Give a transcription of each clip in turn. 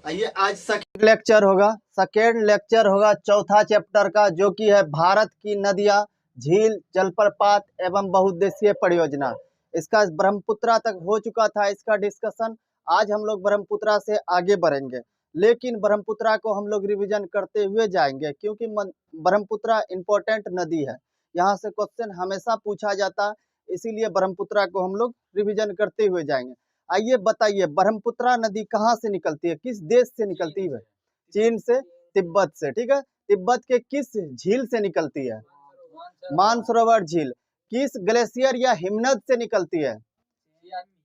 आइए आज second lecture होगा चौथा चैप्टर का, जो कि है भारत की नदियां, झील, जलप्रपात एवं बहुउद्देशीय परियोजना। इसका ब्रह्मपुत्रा तक हो चुका था इसका डिस्कशन। आज हम लोग ब्रह्मपुत्रा से आगे बढ़ेंगे, लेकिन ब्रह्मपुत्रा को हम लोग रिवीजन करते हुए जाएंगे, क्योंकि ब्रह्मपुत्रा इंपॉर्टेंट नदी है। यहाँ से क्वेश्चन हमेशा पूछा जाता, इसीलिए ब्रह्मपुत्रा को हम लोग रिवीजन करते हुए जाएंगे। आइए बताइए, ब्रह्मपुत्रा नदी कहाँ से निकलती है, किस देश से निकलती है? चीन से, तिब्बत से। ठीक है, तिब्बत के किस झील से निकलती है? मानसरोवर झील। किस ग्लेशियर या हिमनद से निकलती है?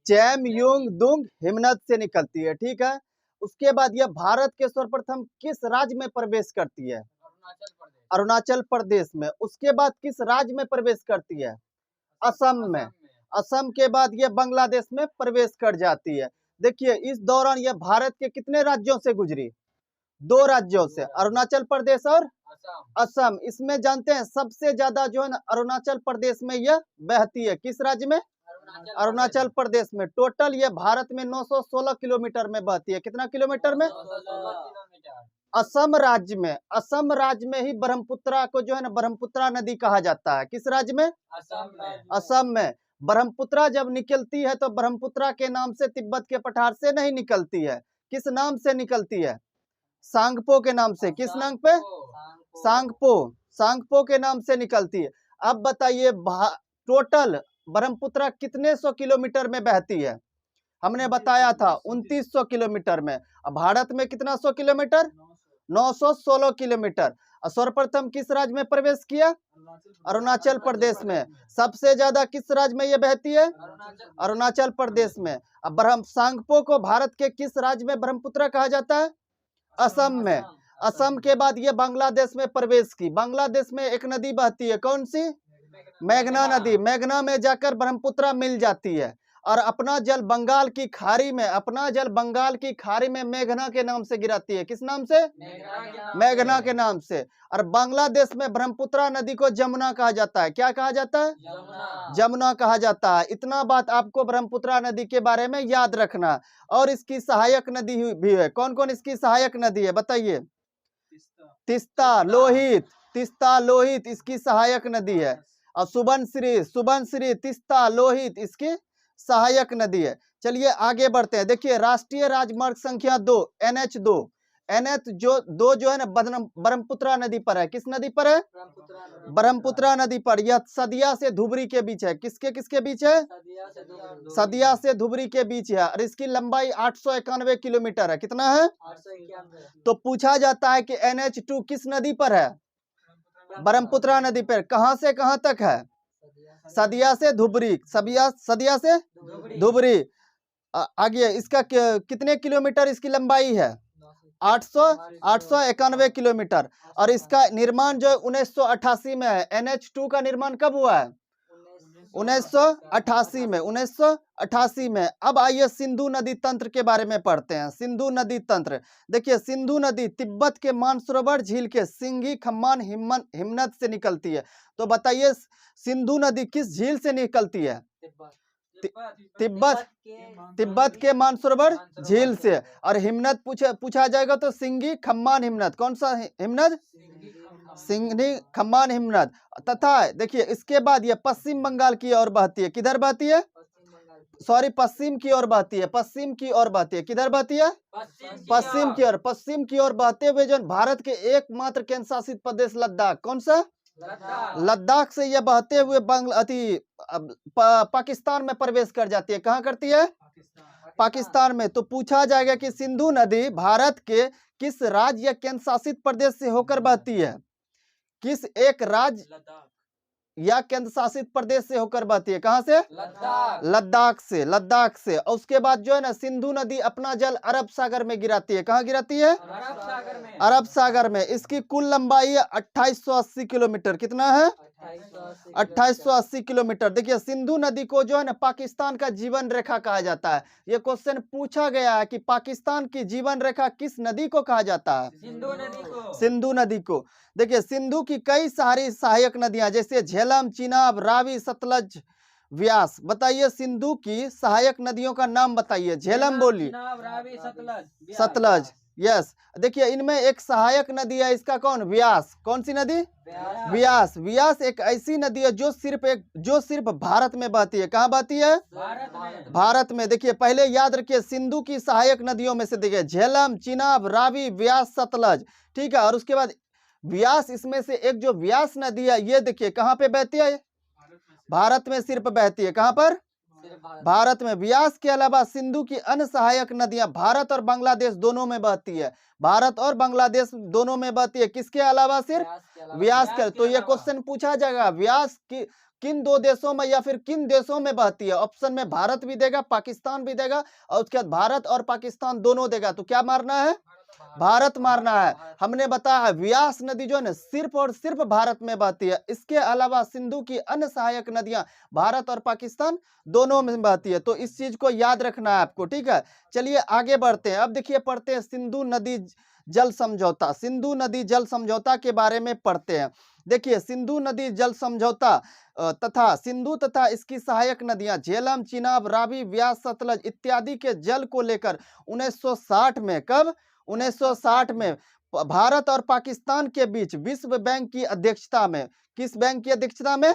चेमयुंगडुंग हिमनद से निकलती है। ठीक है, उसके बाद यह भारत के सर्वप्रथम किस राज्य में प्रवेश करती है? अरुणाचल प्रदेश में। उसके बाद किस राज्य में प्रवेश करती है? असम में। असम के बाद ये बांग्लादेश में प्रवेश कर जाती है। देखिए, इस दौरान ये भारत के कितने राज्यों से गुजरी? 2 राज्यों से, अरुणाचल प्रदेश और असम। इसमें जानते हैं सबसे ज्यादा जो है ना अरुणाचल प्रदेश में यह बहती है। किस राज्य में? अरुणाचल प्रदेश में। टोटल ये भारत में 916 किलोमीटर में बहती है। कितना किलोमीटर में? असम राज्य में ही ब्रह्मपुत्रा को जो है ना ब्रह्मपुत्रा नदी कहा जाता है। किस राज्य में? असम में। ब्रह्मपुत्रा जब निकलती है तो ब्रह्मपुत्रा के नाम से तिब्बत के पठार से नहीं निकलती है। किस नाम से निकलती है? सांगपो के नाम से। किस नाम पे? सांगपो के नाम से निकलती है। अब बताइए, टोटल ब्रह्मपुत्रा कितने 100 किलोमीटर में बहती है? हमने बताया था 2900 किलोमीटर में। अब भारत में कितना 100 किलोमीटर? 916 किलोमीटर। सर्वप्रथम किस राज्य में प्रवेश किया? अरुणाचल प्रदेश में। सबसे ज्यादा किस राज्य में यह बहती है? अरुणाचल प्रदेश में। अब सांगपो को भारत के किस राज्य में ब्रह्मपुत्रा कहा जाता है? असम में। असम के बाद यह बांग्लादेश में प्रवेश की। बांग्लादेश में एक नदी बहती है, कौन सी? मेघना नदी। मेघना में जाकर ब्रह्मपुत्रा मिल जाती है और अपना जल बंगाल की खाड़ी में मेघना के नाम से गिराती है। किस नाम से? मेघना के नाम से। और बांग्लादेश में ब्रह्मपुत्रा नदी को जमुना कहा जाता है। क्या कहा जाता है? जमुना कहा जाता है। इतना बात आपको ब्रह्मपुत्रा नदी के बारे में याद रखना। और इसकी सहायक नदी भी है। कौन कौन इसकी सहायक नदी है बताइए? तीस्ता, लोहित इसकी सहायक नदी है। और सुबनश्री, तीस्ता, लोहित इसकी सहायक नदी है। चलिए आगे बढ़ते हैं। देखिए, राष्ट्रीय राजमार्ग संख्या 2 NH जो है ना ब्रह्मपुत्रा नदी पर है। किस नदी पर है? ब्रह्मपुत्रा नदी पर। यह सदिया से धुबरी के बीच है। किसके बीच है? सदिया से धुबरी के बीच है। और इसकी लंबाई 891 किलोमीटर है। कितना है? 891। तो पूछा जाता है कि NH2 किस नदी पर है? ब्रह्मपुत्रा नदी पर। कहां से कहां तक है? सदिया से धुबरी। सदिया से धुबरी। आगे इसका कितने किलोमीटर इसकी लंबाई है? 891 किलोमीटर। और इसका निर्माण जो 1988 में है। NH2 का निर्माण कब हुआ है? 1988 में। अब आइए सिंधु नदी तंत्र के बारे में पढ़ते हैं। सिंधु नदी तंत्र। देखिए, सिंधु नदी तिब्बत के मानसरोवर झील के सिंघी खम्मान हिमनद से निकलती है। तो बताइए, सिंधु नदी किस झील से निकलती है? तिब्बत के मानसरोवर झील से। और हिमनद पूछा जाएगा तो सिंघी खम्मान हिमनद। कौन सा हिमनद? सिंघी खम्मान हिमनद। तथा देखिए, इसके बाद ये पश्चिम बंगाल की ओर बहती है। किधर बहती है? पश्चिम की ओर बहती है। किधर बहती है? पश्चिम की ओर बहते हुए जो भारत के एकमात्र केंद्र शासित प्रदेश लद्दाख। कौन सा? लद्दाख से यह बहते हुए पाकिस्तान में प्रवेश कर जाती है। कहाँ करती है? पाकिस्तान में। तो पूछा जाएगा कि सिंधु नदी भारत के किस राज्य या केंद्र शासित प्रदेश से होकर बहती है? किस एक राज्य या केंद्र शासित प्रदेश से होकर बहती है? कहां से? लद्दाख से। और उसके बाद जो है ना सिंधु नदी अपना जल अरब सागर में गिराती है। कहां गिराती है? अरब सागर में। इसकी कुल लंबाई है 2880 किलोमीटर। कितना है? 2880 किलोमीटर। देखिए, सिंधु नदी को जो है ना पाकिस्तान का जीवन रेखा कहा जाता है। यह क्वेश्चन पूछा गया है कि पाकिस्तान की जीवन रेखा किस नदी को कहा जाता है? सिंधु नदी को। देखिए, सिंधु की कई सारी सहायक नदियां जैसे झेलम, चिनाब, रावी, सतलज, व्यास। बताइए सिंधु की सहायक नदियों का नाम बताइए। झेलम बोली, सतलज, यस। देखिए इनमें एक सहायक नदी है, इसका कौन? व्यास। कौन सी नदी? व्यास। व्यास एक ऐसी नदी है जो सिर्फ भारत में बहती है। कहाँ बहती है? भारत में। देखिए पहले याद रखिए, सिंधु की सहायक नदियों में से देखिए झेलम, चिनाब, रावी, व्यास, सतलज, ठीक है। और उसके बाद व्यास, इसमें से एक जो व्यास नदी है ये देखिए कहाँ पे बहती है? भारत में सिर्फ बहती है। कहाँ पर? भारत में। व्यास के अलावा सिंधु की अन्य सहायक नदियां भारत और बांग्लादेश दोनों में बहती है। भारत और बांग्लादेश दोनों में बहती है। किसके अलावा? सिर्फ व्यास के। तो ये क्वेश्चन पूछा जाएगा, व्यास की किन दो देशों में या फिर किन देशों में बहती है? ऑप्शन में भारत भी देगा, पाकिस्तान भी देगा, और उसके बाद भारत और पाकिस्तान दोनों देगा। तो क्या मारना है? भारत मारना है। हमने बताया है व्यास नदी जो है ना सिर्फ और सिर्फ भारत में बहती है। इसके अलावा सिंधु की अन्य सहायक नदियां भारत और पाकिस्तान दोनों में बहती है। तो इस चीज को याद रखना है आपको, ठीक है। चलिए आगे बढ़ते हैं। अब देखिए पढ़ते हैं सिंधु नदी जल समझौता। सिंधु नदी जल समझौता के बारे में पढ़ते हैं। देखिए सिंधु नदी जल समझौता तथा सिंधु तथा इसकी सहायक नदियां झेलम, चिनाब, रावी, व्यास, सतलज इत्यादि के जल को लेकर 1960 में, कब? 1960 में भारत और पाकिस्तान के बीच विश्व बैंक की अध्यक्षता में, किस बैंक की अध्यक्षता में?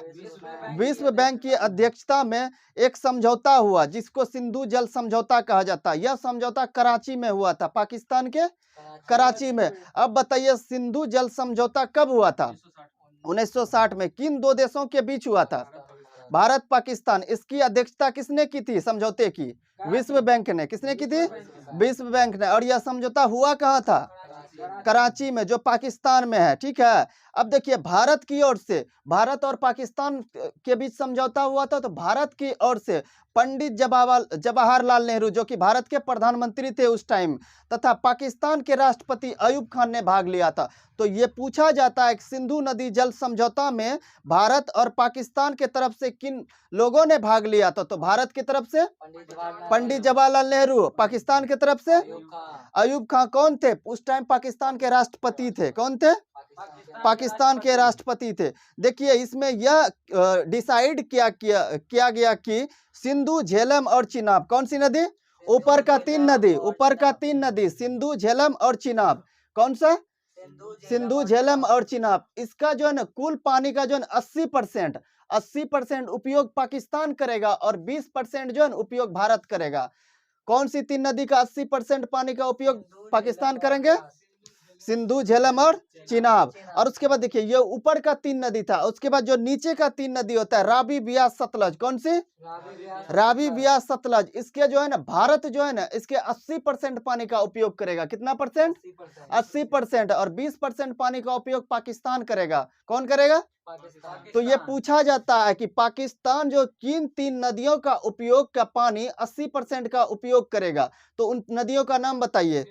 विश्व बैंक की अध्यक्षता में एक समझौता हुआ जिसको सिंधु जल समझौता कहा जाता है। यह समझौता कराची में हुआ था, पाकिस्तान के कराची में। अब बताइए सिंधु जल समझौता कब हुआ था? 1960 में। किन दो देशों के बीच हुआ था? भारत पाकिस्तान। इसकी अध्यक्षता किसने की थी समझौते की? विश्व बैंक ने। किसने की थी? विश्व बैंक ने। और यह समझौता हुआ कहाँ था? कराची में, जो पाकिस्तान में है, ठीक है। अब देखिए भारत की ओर से, भारत और पाकिस्तान के बीच समझौता हुआ था, तो भारत की ओर से पंडित जवाहरलाल नेहरू जो कि भारत के प्रधानमंत्री थे उस टाइम, तथा पाकिस्तान के राष्ट्रपति अयूब खान ने भाग लिया था। तो ये पूछा जाता है कि सिंधु नदी जल समझौता में भारत और पाकिस्तान के तरफ से किन लोगों ने भाग लिया था? तो भारत की तरफ से पंडित जवाहरलाल नेहरू, पाकिस्तान की तरफ से अयूब खान। कौन थे उस टाइम? पाकिस्तान के राष्ट्रपति थे। कौन थे? पाकिस्तान के राष्ट्रपति थे। देखिए इसमें यह डिसाइड किया गया कि सिंधु, झेलम और चिनाब, कौन सी नदी? ऊपर का तीन नदी, ऊपर का तीन नदी सिंधु, झेलम और चिनाब। कौन सा? सिंधु, झेलम और चिनाब। इसका जो है ना कुल पानी का जो है 80% उपयोग पाकिस्तान करेगा और 20% जो है उपयोग भारत करेगा। कौन सी तीन नदी का 80% पानी का उपयोग पाकिस्तान करेंगे? सिंधु, झेलम और चिनाब। और उसके बाद देखिए ये ऊपर का तीन नदी था, उसके बाद जो नीचे का तीन नदी होता है रावी, व्यास, सतलज। कौन सी? रावी, व्यास, सतलज। इसके जो है ना भारत जो है ना इसके 80% पानी का उपयोग करेगा। कितना परसेंट? 80%। और 20% पानी का उपयोग पाकिस्तान करेगा। कौन करेगा? तो ये पूछा जाता है कि पाकिस्तान जो किन तीन नदियों का उपयोग का पानी 80% का उपयोग करेगा, तो उन नदियों का नाम बताइए।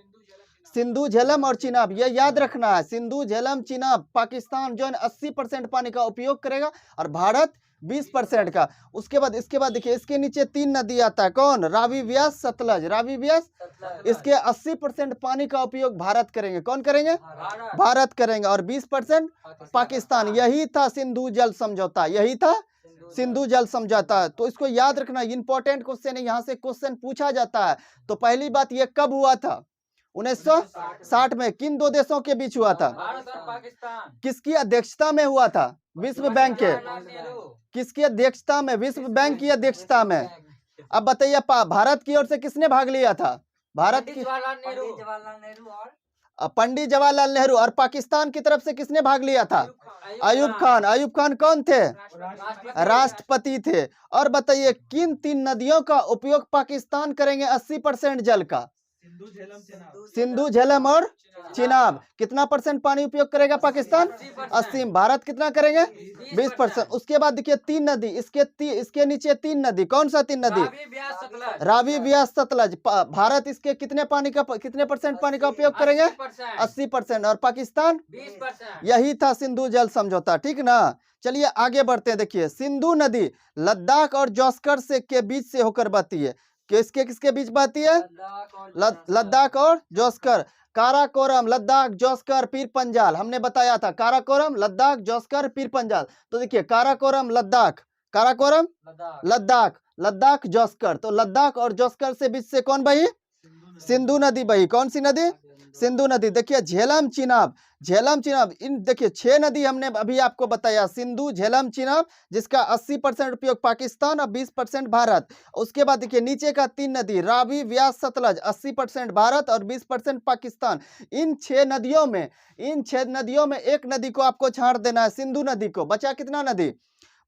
सिंधु, झेलम और चिनाब, ये याद रखना है। सिंधु, झेलम, चिनाब। पाकिस्तान जो है 80% पानी का उपयोग करेगा और भारत 20% का। इसके बाद देखिए इसके नीचे तीन नदी आता है। कौन? रावी, व्यास, सतलज। रावी, व्यास, इसके 80% पानी का उपयोग भारत करेंगे। कौन करेंगे? भारत करेंगे। और 20% पाकिस्तान। यही था सिंधु जल समझौता, यही था सिंधु जल समझौता। तो इसको याद रखना, इंपॉर्टेंट क्वेश्चन है, यहाँ से क्वेश्चन पूछा जाता है। तो पहली बात ये कब हुआ था? 1960 में। किन दो देशों के बीच हुआ था? भारत और पाकिस्तान। किसकी अध्यक्षता में हुआ था? विश्व बैंक के। किसकी अध्यक्षता में? विश्व बैंक की अध्यक्षता में। अब बताइए भारत की ओर से किसने भाग लिया था? भारत की पंडित जवाहरलाल नेहरू। और पाकिस्तान की तरफ से किसने भाग लिया था? अयूब खान। अयूब खान कौन थे? राष्ट्रपति थे। और बताइए किन तीन नदियों का उपयोग पाकिस्तान करेंगे 80% जल का? सिंधु, झेलम और चिनाब। कितना परसेंट पानी उपयोग करेगा पाकिस्तान? 80। भारत कितना करेंगे? 20%। उसके बाद देखिए तीन नदी, इसके नीचे तीन नदी। कौन सा तीन नदी? रावी, व्यास, सतलज। भारत इसके कितने परसेंट पानी का उपयोग करेंगे? 80%। और पाकिस्तान 20%। यही था सिंधु जल समझौता, ठीक ना। चलिए आगे बढ़ते हैं। देखिए सिंधु नदी लद्दाख और जोस्कर के बीच से होकर बहती है। किसके बीच बहती है? लद्दाख और जोस्कर। काराकोरम, लद्दाख, जोस्कर, पीर पंजाल। हमने बताया था काराकोरम, लद्दाख, जोस्कर, पीर पंजाल। तो देखिए काराकोरम लद्दाख, काराकोरम लद्दाख, लद्दाख, जोस्कर। तो लद्दाख और जोस्कर से बीच से कौन बही? सिंधु नदी बही। कौन सी नदी? सिंधु नदी। देखिए झेलम चिनाब, झेलम चिनाब, इन देखिए 6 नदी हमने अभी आपको बताया, सिंधु, झेलम, चिनाब, जिसका 80% उपयोग पाकिस्तान और 20% भारत। उसके बाद देखिए नीचे का 3 नदी रावी, व्यास, सतलज, 80% भारत और 20% पाकिस्तान। इन 6 नदियों में, इन 6 नदियों में एक नदी को आपको छाड़ देना है, सिंधु नदी को। बचा कितना नदी?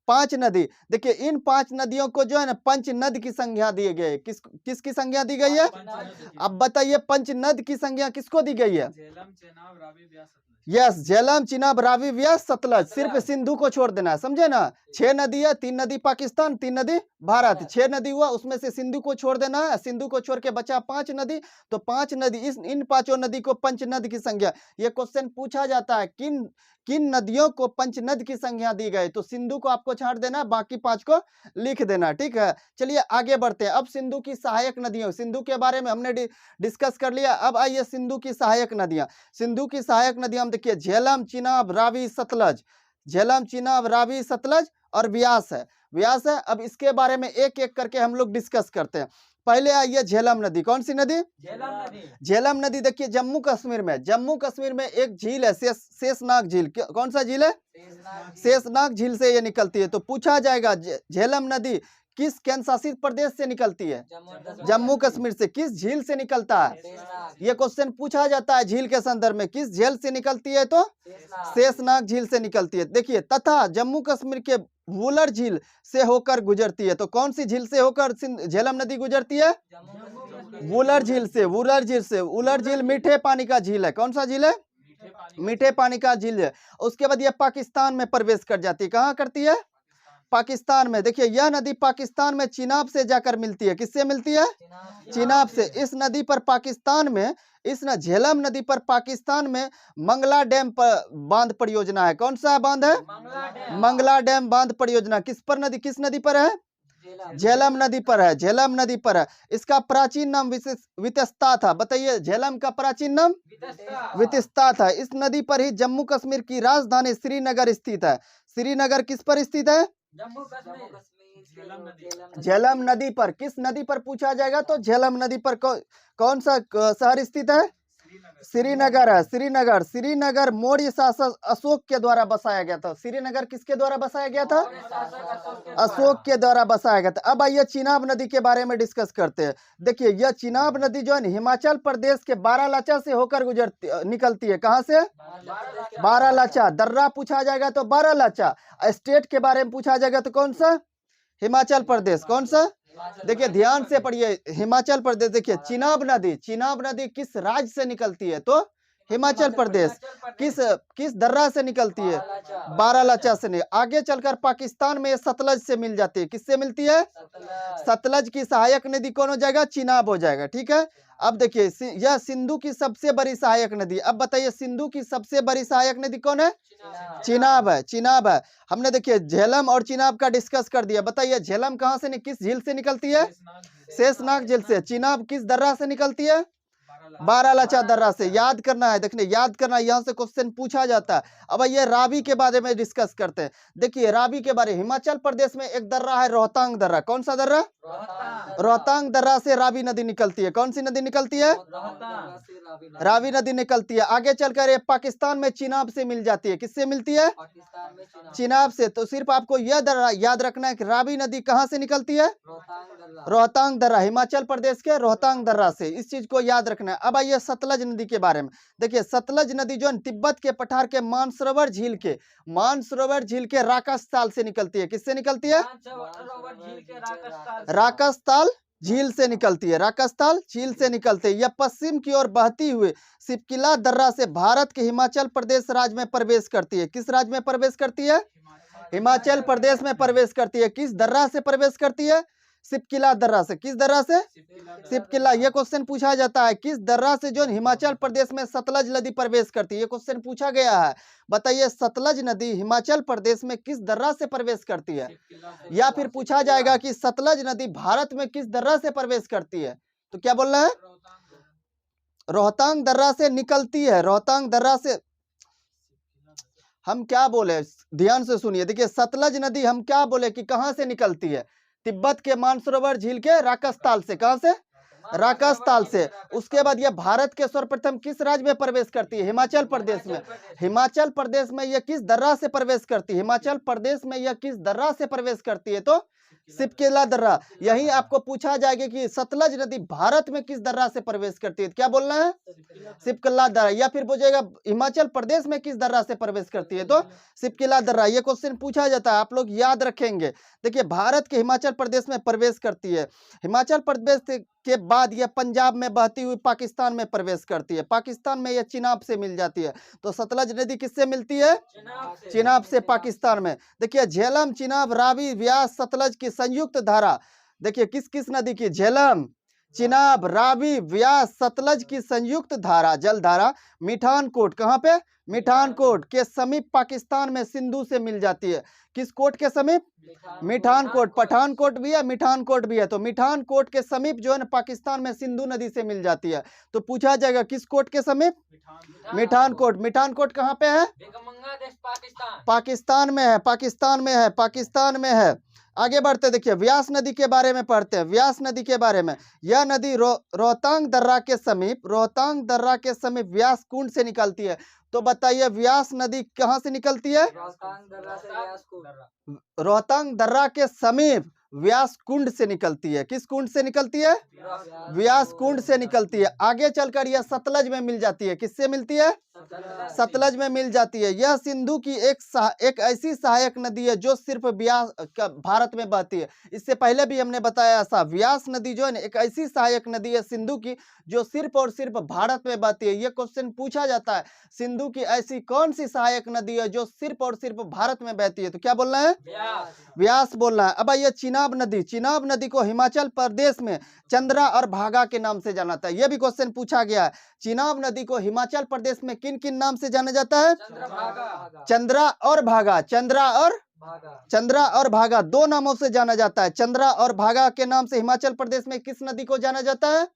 5 नदी। देखिए इन 5 नदियों को जो है ना पंच नद की संज्ञा दी गई है। किसकी संज्ञा दी गई है? अब बताइए पंच नद की संज्ञा किसको दी गई है? यस, झेलम, चिनाब, रावी, व्यास, सतलज। सिर्फ सिंधु को छोड़ देना है, समझे ना? 6 नदी है, 3 नदी पाकिस्तान, 3 नदी भारत। 6 नदी हुआ, उसमें से सिंधु को छोड़ देना है। सिंधु को छोड़ के बचा 5 नदी। तो 5 नदी, इन 5 नदी को पंच नद की संज्ञा। ये क्वेश्चन पूछा जाता है, किन किन नदियों को पंच नद की संज्ञा दी गई? तो सिंधु को आपको छाड़ देना, बाकी 5 को लिख देना, ठीक है। चलिए आगे बढ़ते हैं। अब सिंधु की सहायक नदियों, सिंधु के बारे में हमने डिस्कस कर लिया। अब आइए सिंधु की सहायक नदियां। सिंधु की सहायक नदियां हम देखिए झेलम, चिनाब, रावी, सतलज। झेलम, चिनाब, रावी, सतलज और व्यास है, व्यास है। अब इसके बारे में एक एक करके हम लोग डिस्कस करते हैं। पहले आइए झेलम नदी। कौन सी नदी? झेलम नदी। झेलम नदी देखिए जम्मू कश्मीर में, जम्मू कश्मीर में एक झील है, शेषनाग झील। कौन सा झील है? शेषनाग झील से ये निकलती है। तो पूछा जाएगा झेलम नदी किस केंद्र शासित प्रदेश से निकलती है? जम्मू कश्मीर से। किस झील से निकलता है? ये क्वेश्चन पूछा जाता है झील के संदर्भ में। किस झील से निकलती है? तो शेषनाग झील से निकलती है। देखिए तथा जम्मू कश्मीर के वुलर झील से होकर गुजरती है। तो कौन सी झील से होकर झेलम नदी गुजरती है? वुलर झील से। वुलर झील से। वुलर झील मीठे पानी का झील है। कौन सा झील है? मीठे पानी का झील है। उसके बाद यह पाकिस्तान में प्रवेश कर जाती है। कहाँ करती है? पाकिस्तान में। देखिए यह नदी पाकिस्तान में चिनाब से जाकर मिलती है। किससे मिलती है? चिनाब से। इस नदी पर पाकिस्तान में, झेलम नदी पर पाकिस्तान में मंगला डैम पर बांध परियोजना है। कौन सा बांध है? मंगला डैम बांध परियोजना। किस नदी पर है? झेलम नदी पर है। झेलम नदी पर है। इसका प्राचीन नाम वितस्ता था। बताइए झेलम का प्राचीन नाम? वितस्ता था। इस नदी पर ही जम्मू कश्मीर की राजधानी श्रीनगर स्थित है। श्रीनगर किस पर स्थित है? जम्मू कश्मीर। झेलम नदी पर। किस नदी पर पूछा जाएगा? तो झेलम नदी पर कौन सा शहर स्थित है? श्रीनगर है। श्रीनगर। श्रीनगर मौर्य शासक अशोक के द्वारा बसाया गया था। श्रीनगर किसके द्वारा बसाया गया था? अशोक के द्वारा बसाया गया था। अब आइए चिनाब नदी के बारे में डिस्कस करते हैं। देखिए यह चिनाब नदी जो है हिमाचल प्रदेश के बारालाचा से होकर निकलती है। कहां से? बारालाचा। दर्रा पूछा जाएगा तो बारालाचा। स्टेट के बारे में पूछा जाएगा तो कौन सा? हिमाचल प्रदेश। कौन सा? देखिए ध्यान से पढ़िए, हिमाचल प्रदेश। देखिए चिनाब नदी, चिनाब नदी किस राज्य से निकलती है? तो हिमाचल प्रदेश। किस दर्रा से निकलती है? बारालाचा से। नहीं, आगे चलकर पाकिस्तान में सतलज से मिल जाती है। किससे मिलती है? सतलज की सहायक नदी कौन हो जाएगा? चिनाब हो जाएगा, ठीक है। अब देखिए यह सिंधु की सबसे बड़ी सहायक नदी। अब बताइए सिंधु की सबसे बड़ी सहायक नदी कौन है? चिनाब है। चिनाब है। हमने देखिए झेलम और चिनाब का डिस्कस कर दिया। बताइए झेलम कहां से, किस झील से निकलती है? शेषनाग झील से। चिनाब किस दर्रा से निकलती है? बारालाचा दर्रा से। याद करना है, देखने याद करना है, यहाँ से क्वेश्चन पूछा जाता है। अब ये रावी के बारे में डिस्कस करते हैं। देखिए रावी के बारे में, हिमाचल प्रदेश में एक दर्रा है रोहतांग दर्रा। कौन सा दर्रा? रोहतांग दर्रा से रावी नदी निकलती है। कौन सी नदी निकलती है? रावी नदी निकलती है। आगे चलकर ये पाकिस्तान में चिनाब से मिल जाती है। किससे मिलती है? चिनाब से। तो सिर्फ आपको यह दर्रा याद रखना है कि रावी नदी कहां से निकलती है? रोहतांग दर्रा, हिमाचल प्रदेश के रोहतांग दर्रा से। इस चीज को याद रखना है। अब आइए सतलज नदी के बारे में। देखिए सतलज नदी जो तिब्बत के पठार के मानसरोवर झील के राकसताल से निकलती है। किससे निकलती है? राकसताल झील से निकलती है। राकसताल झील से निकलते हैं। यह पश्चिम की ओर बहती हुई सिपकिला दर्रा से भारत के हिमाचल प्रदेश राज्य में प्रवेश करती है। किस राज्य में प्रवेश करती है? हिमाचल प्रदेश में प्रवेश करती है। किस दर्रा से प्रवेश करती है? सिपकिला दर्रा से। किस दर्रा से? सिपकिला। यह क्वेश्चन पूछा जाता है किस दर्रा से जो हिमाचल प्रदेश में सतलज नदी प्रवेश करती है। यह क्वेश्चन पूछा गया है। बताइए सतलज नदी हिमाचल प्रदेश में किस दर्रा से प्रवेश करती है? या फिर पूछा जाएगा कि सतलज नदी भारत में किस दर्रा से प्रवेश करती है? तो क्या बोलना है? रोहतांग दर्रा से निकलती है। रोहतांग दर्रा से हम क्या बोले, ध्यान से सुनिए। देखिए सतलज नदी हम क्या बोले कि कहां से निकलती है? तिब्बत के मानसरोवर झील के राकसताल से। कहां से? राकस ताल से। उसके बाद यह भारत के सर्वप्रथम किस राज्य में प्रवेश करती है? हिमाचल प्रदेश में। हिमाचल प्रदेश में यह किस दर्रा से प्रवेश करती है? हिमाचल प्रदेश में यह किस दर्रा से प्रवेश करती है? तो सिपकेला दर्रा। यही आपको पूछा जाएगा कि सतलज नदी भारत में किस दर्रा से प्रवेश करती है? क्या बोलना है? सिपकेला दर्रा। या फिर पूछेगा हिमाचल प्रदेश में किस दर्रा से प्रवेश करती है? तो सिपकेला दर्रा। ये क्वेश्चन पूछा जाता है, आप लोग याद रखेंगे। देखिए भारत के हिमाचल प्रदेश में प्रवेश करती है। हिमाचल प्रदेश के बाद यह पंजाब में बहती हुई पाकिस्तान में प्रवेश करती है। पाकिस्तान में यह चिनाब से मिल जाती है। तो सतलज नदी किससे मिलती है? चिनाब से पाकिस्तान में। देखिए झेलम, चिनाब, रावी, व्यास, सतलज की संयुक्त धारा। देखिए किस किस नदी की? झेलम, चिनाब, रावी, व्यास, सतलज की संयुक्त धारा जलधारा मिठानकोट। कहाँ पे? मिठानकोट के समीप पाकिस्तान में सिंधु से मिल जाती है। किस कोट के समीप? मिठानकोट। पठानकोट भी है, मिठानकोट भी है। तो मिठानकोट के समीप जो है ना पाकिस्तान में सिंधु नदी से मिल जाती है। तो पूछा जाएगा किस कोट के समीप? मिठानकोट। मिठानकोट कहाँ पे है? पाकिस्तान में है, पाकिस्तान में है, पाकिस्तान में है। आगे बढ़ते देखिए व्यास नदी के बारे में पढ़ते हैं। व्यास नदी के बारे में, यह नदी रोहतांग दर्रा के समीप, रोहतांग दर्रा के समीप व्यास कुंड से निकलती है। तो बताइए व्यास नदी कहाँ से निकलती है? रोहतांग दर्रा के समीप व्यास कुंड से निकलती है। किस कुंड से निकलती है? व्यास कुंड से निकलती है। आगे चलकर यह सतलज में मिल जाती है। किससे मिलती है? सतलज में मिल जाती है। यह सिंधु की एक ऐसी सहायक नदी है जो सिर्फ व्यास भारत में बहती है। इससे पहले भी हमने बताया था, व्यास नदी जो है ना एक ऐसी सहायक नदी है सिंधु की जो सिर्फ और सिर्फ भारत में बहती है। यह क्वेश्चन पूछा जाता है, सिंधु की ऐसी कौन सी सहायक नदी है जो सिर्फ और सिर्फ भारत में बहती है? तो क्या बोलना है? व्यास बोलना है। अब ये चिनाब नदी, चिनाब नदी को हिमाचल प्रदेश में चंद्रा और भागा के नाम से जाना जाता है। यह भी क्वेश्चन पूछा गया है। चिनाब नदी को हिमाचल प्रदेश में किन किन नाम से जाना जाता है? चंद्रा और भागा। चंद्रा और भागा दो नामों से जाना जाता है। चंद्रा और भागा के नाम से हिमाचल प्रदेश में किस नदी को जाना जाता है?